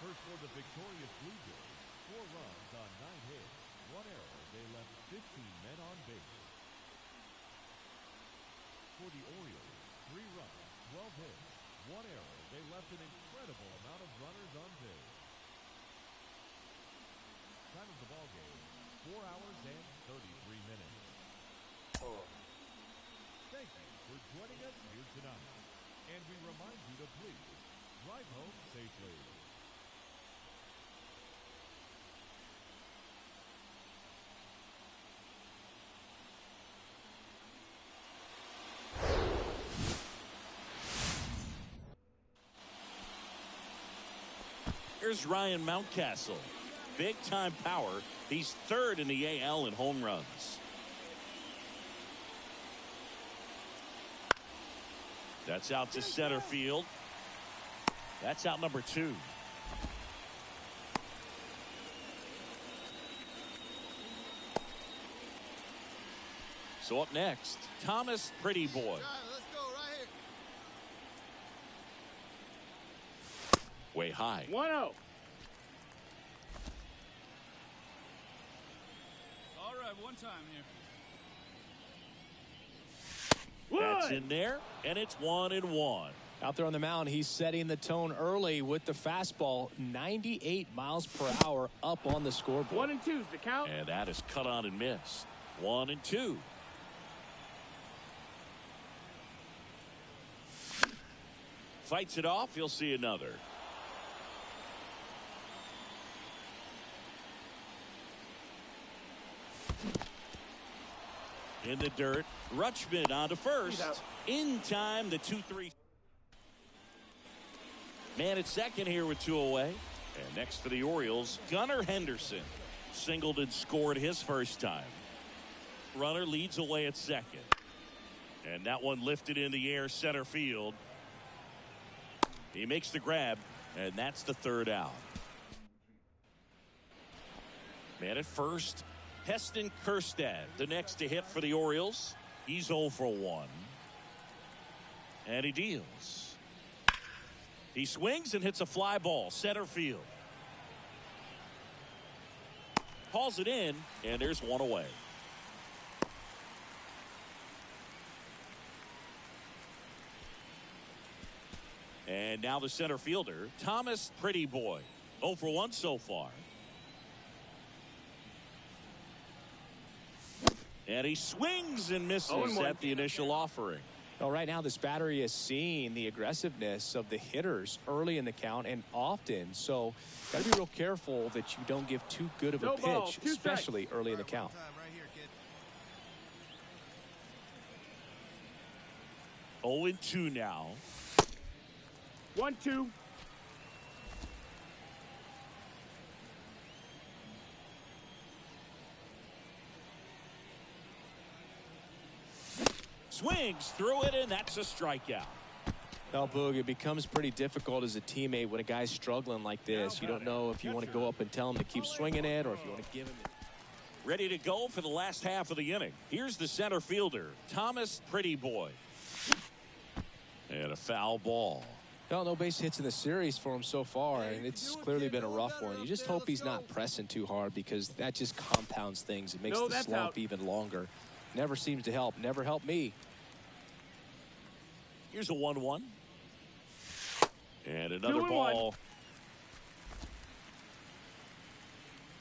First for the victorious Blue Jays, 4 runs on 9 hits, 1 error. They left 15 men on base. For the Orioles, 3 runs, 12 hits, 1 error. They left an incredible amount of runners on base. Time of the ball game, 4 hours and 33 minutes. Thank you for joining us here tonight. And we remind you to please drive home safely. Here's Ryan Mountcastle. Big time power. He's 3rd in the AL in home runs. That's out to center field. That's out number 2. So up next, Thomas Pretty Boy. Let's go right here. Way high. 1-0. All right, one time here. That's in there, and it's 1-1. Out there on the mound, he's setting the tone early with the fastball, 98 miles per hour up on the scoreboard. 1-2's the count. And that is cut on and missed. 1-2. Fights it off. You'll see another. In the dirt, Rutschman on to first. In time, the 2-3. Man at second here with 2 away. And next for the Orioles, Gunnar Henderson. Singled and scored his first time. Runner leads away at second. And that one lifted in the air center field. He makes the grab, and that's the 3rd out. Man at first, Heston Kjerstad, the next to hit for the Orioles. He's 0 for 1. And he deals. He swings and hits a fly ball, center field. Hauls it in, and there's 1 away. And now the center fielder, Thomas Pretty Boy. 0 for 1 so far. And he swings and misses at the initial offering. Well, right now this battery is seeing the aggressiveness of the hitters early in the count and often. So got to be real careful that you don't give too good of a pitch, especially early in the count. Right here, kid. 0-2 now. 1-2. Swings through it, and that's a strikeout. Well, Boog, it becomes pretty difficult as a teammate when a guy's struggling like this. You don't know if you want to go up and tell him to keep swinging it or if you want to give him it. Ready to go for the last half of the inning. Here's the center fielder, Thomas Pretty Boy. And a foul ball. Well, no base hits in the series for him so far, and it's clearly been a rough one. You just hope he's not pressing too hard because that just compounds things. It makes the slump even longer. Never seems to help. Never helped me. Here's a 1-1. And another ball.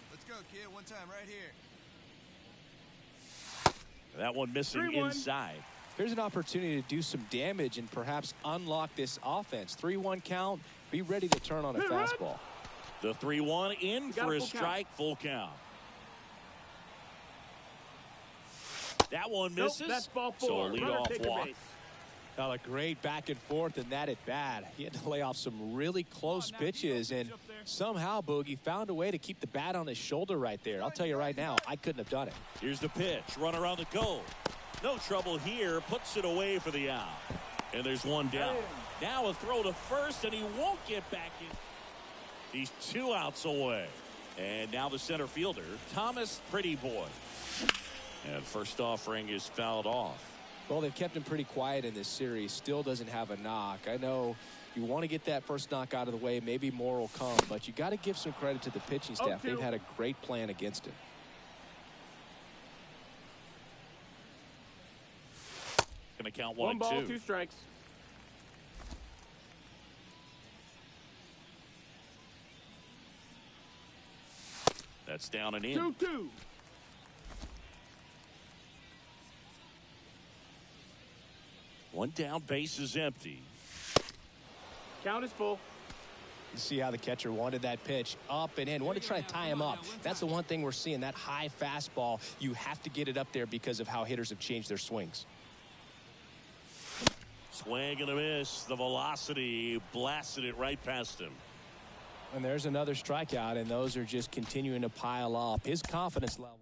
Let's go, kid. One time right here. That one missing inside. Here's an opportunity to do some damage and perhaps unlock this offense. 3-1 count. Be ready to turn on a fastball. The 3-1 in for a strike. Full count. That one misses. That's ball 4. So a leadoff walk. Well, a great back and forth, and that at bat. He had to lay off some really close pitches, and somehow Boogie found a way to keep the bat on his shoulder right there. I'll tell you right now, I couldn't have done it. Here's the pitch. Runner on the go. No trouble here. Puts it away for the out. And there's one down. Now a throw to first, and he won't get back in. He's 2 outs away. And now the center fielder, Thomas Pretty Boy. And first offering is fouled off. Well, they've kept him pretty quiet in this series. Still doesn't have a knock. I know you want to get that first knock out of the way. Maybe more will come, but you got to give some credit to the pitching staff. They've had a great plan against him. Going to count 1 ball, 1-2. 2 strikes. That's down and in. 2-2. One down, base is empty. Count is full. You see how the catcher wanted that pitch up and in. Want to try to tie him up. That's the one thing we're seeing, that high fastball. You have to get it up there because of how hitters have changed their swings. Swing and a miss. The velocity blasted it right past him. And there's another strikeout, and those are just continuing to pile up. His confidence level.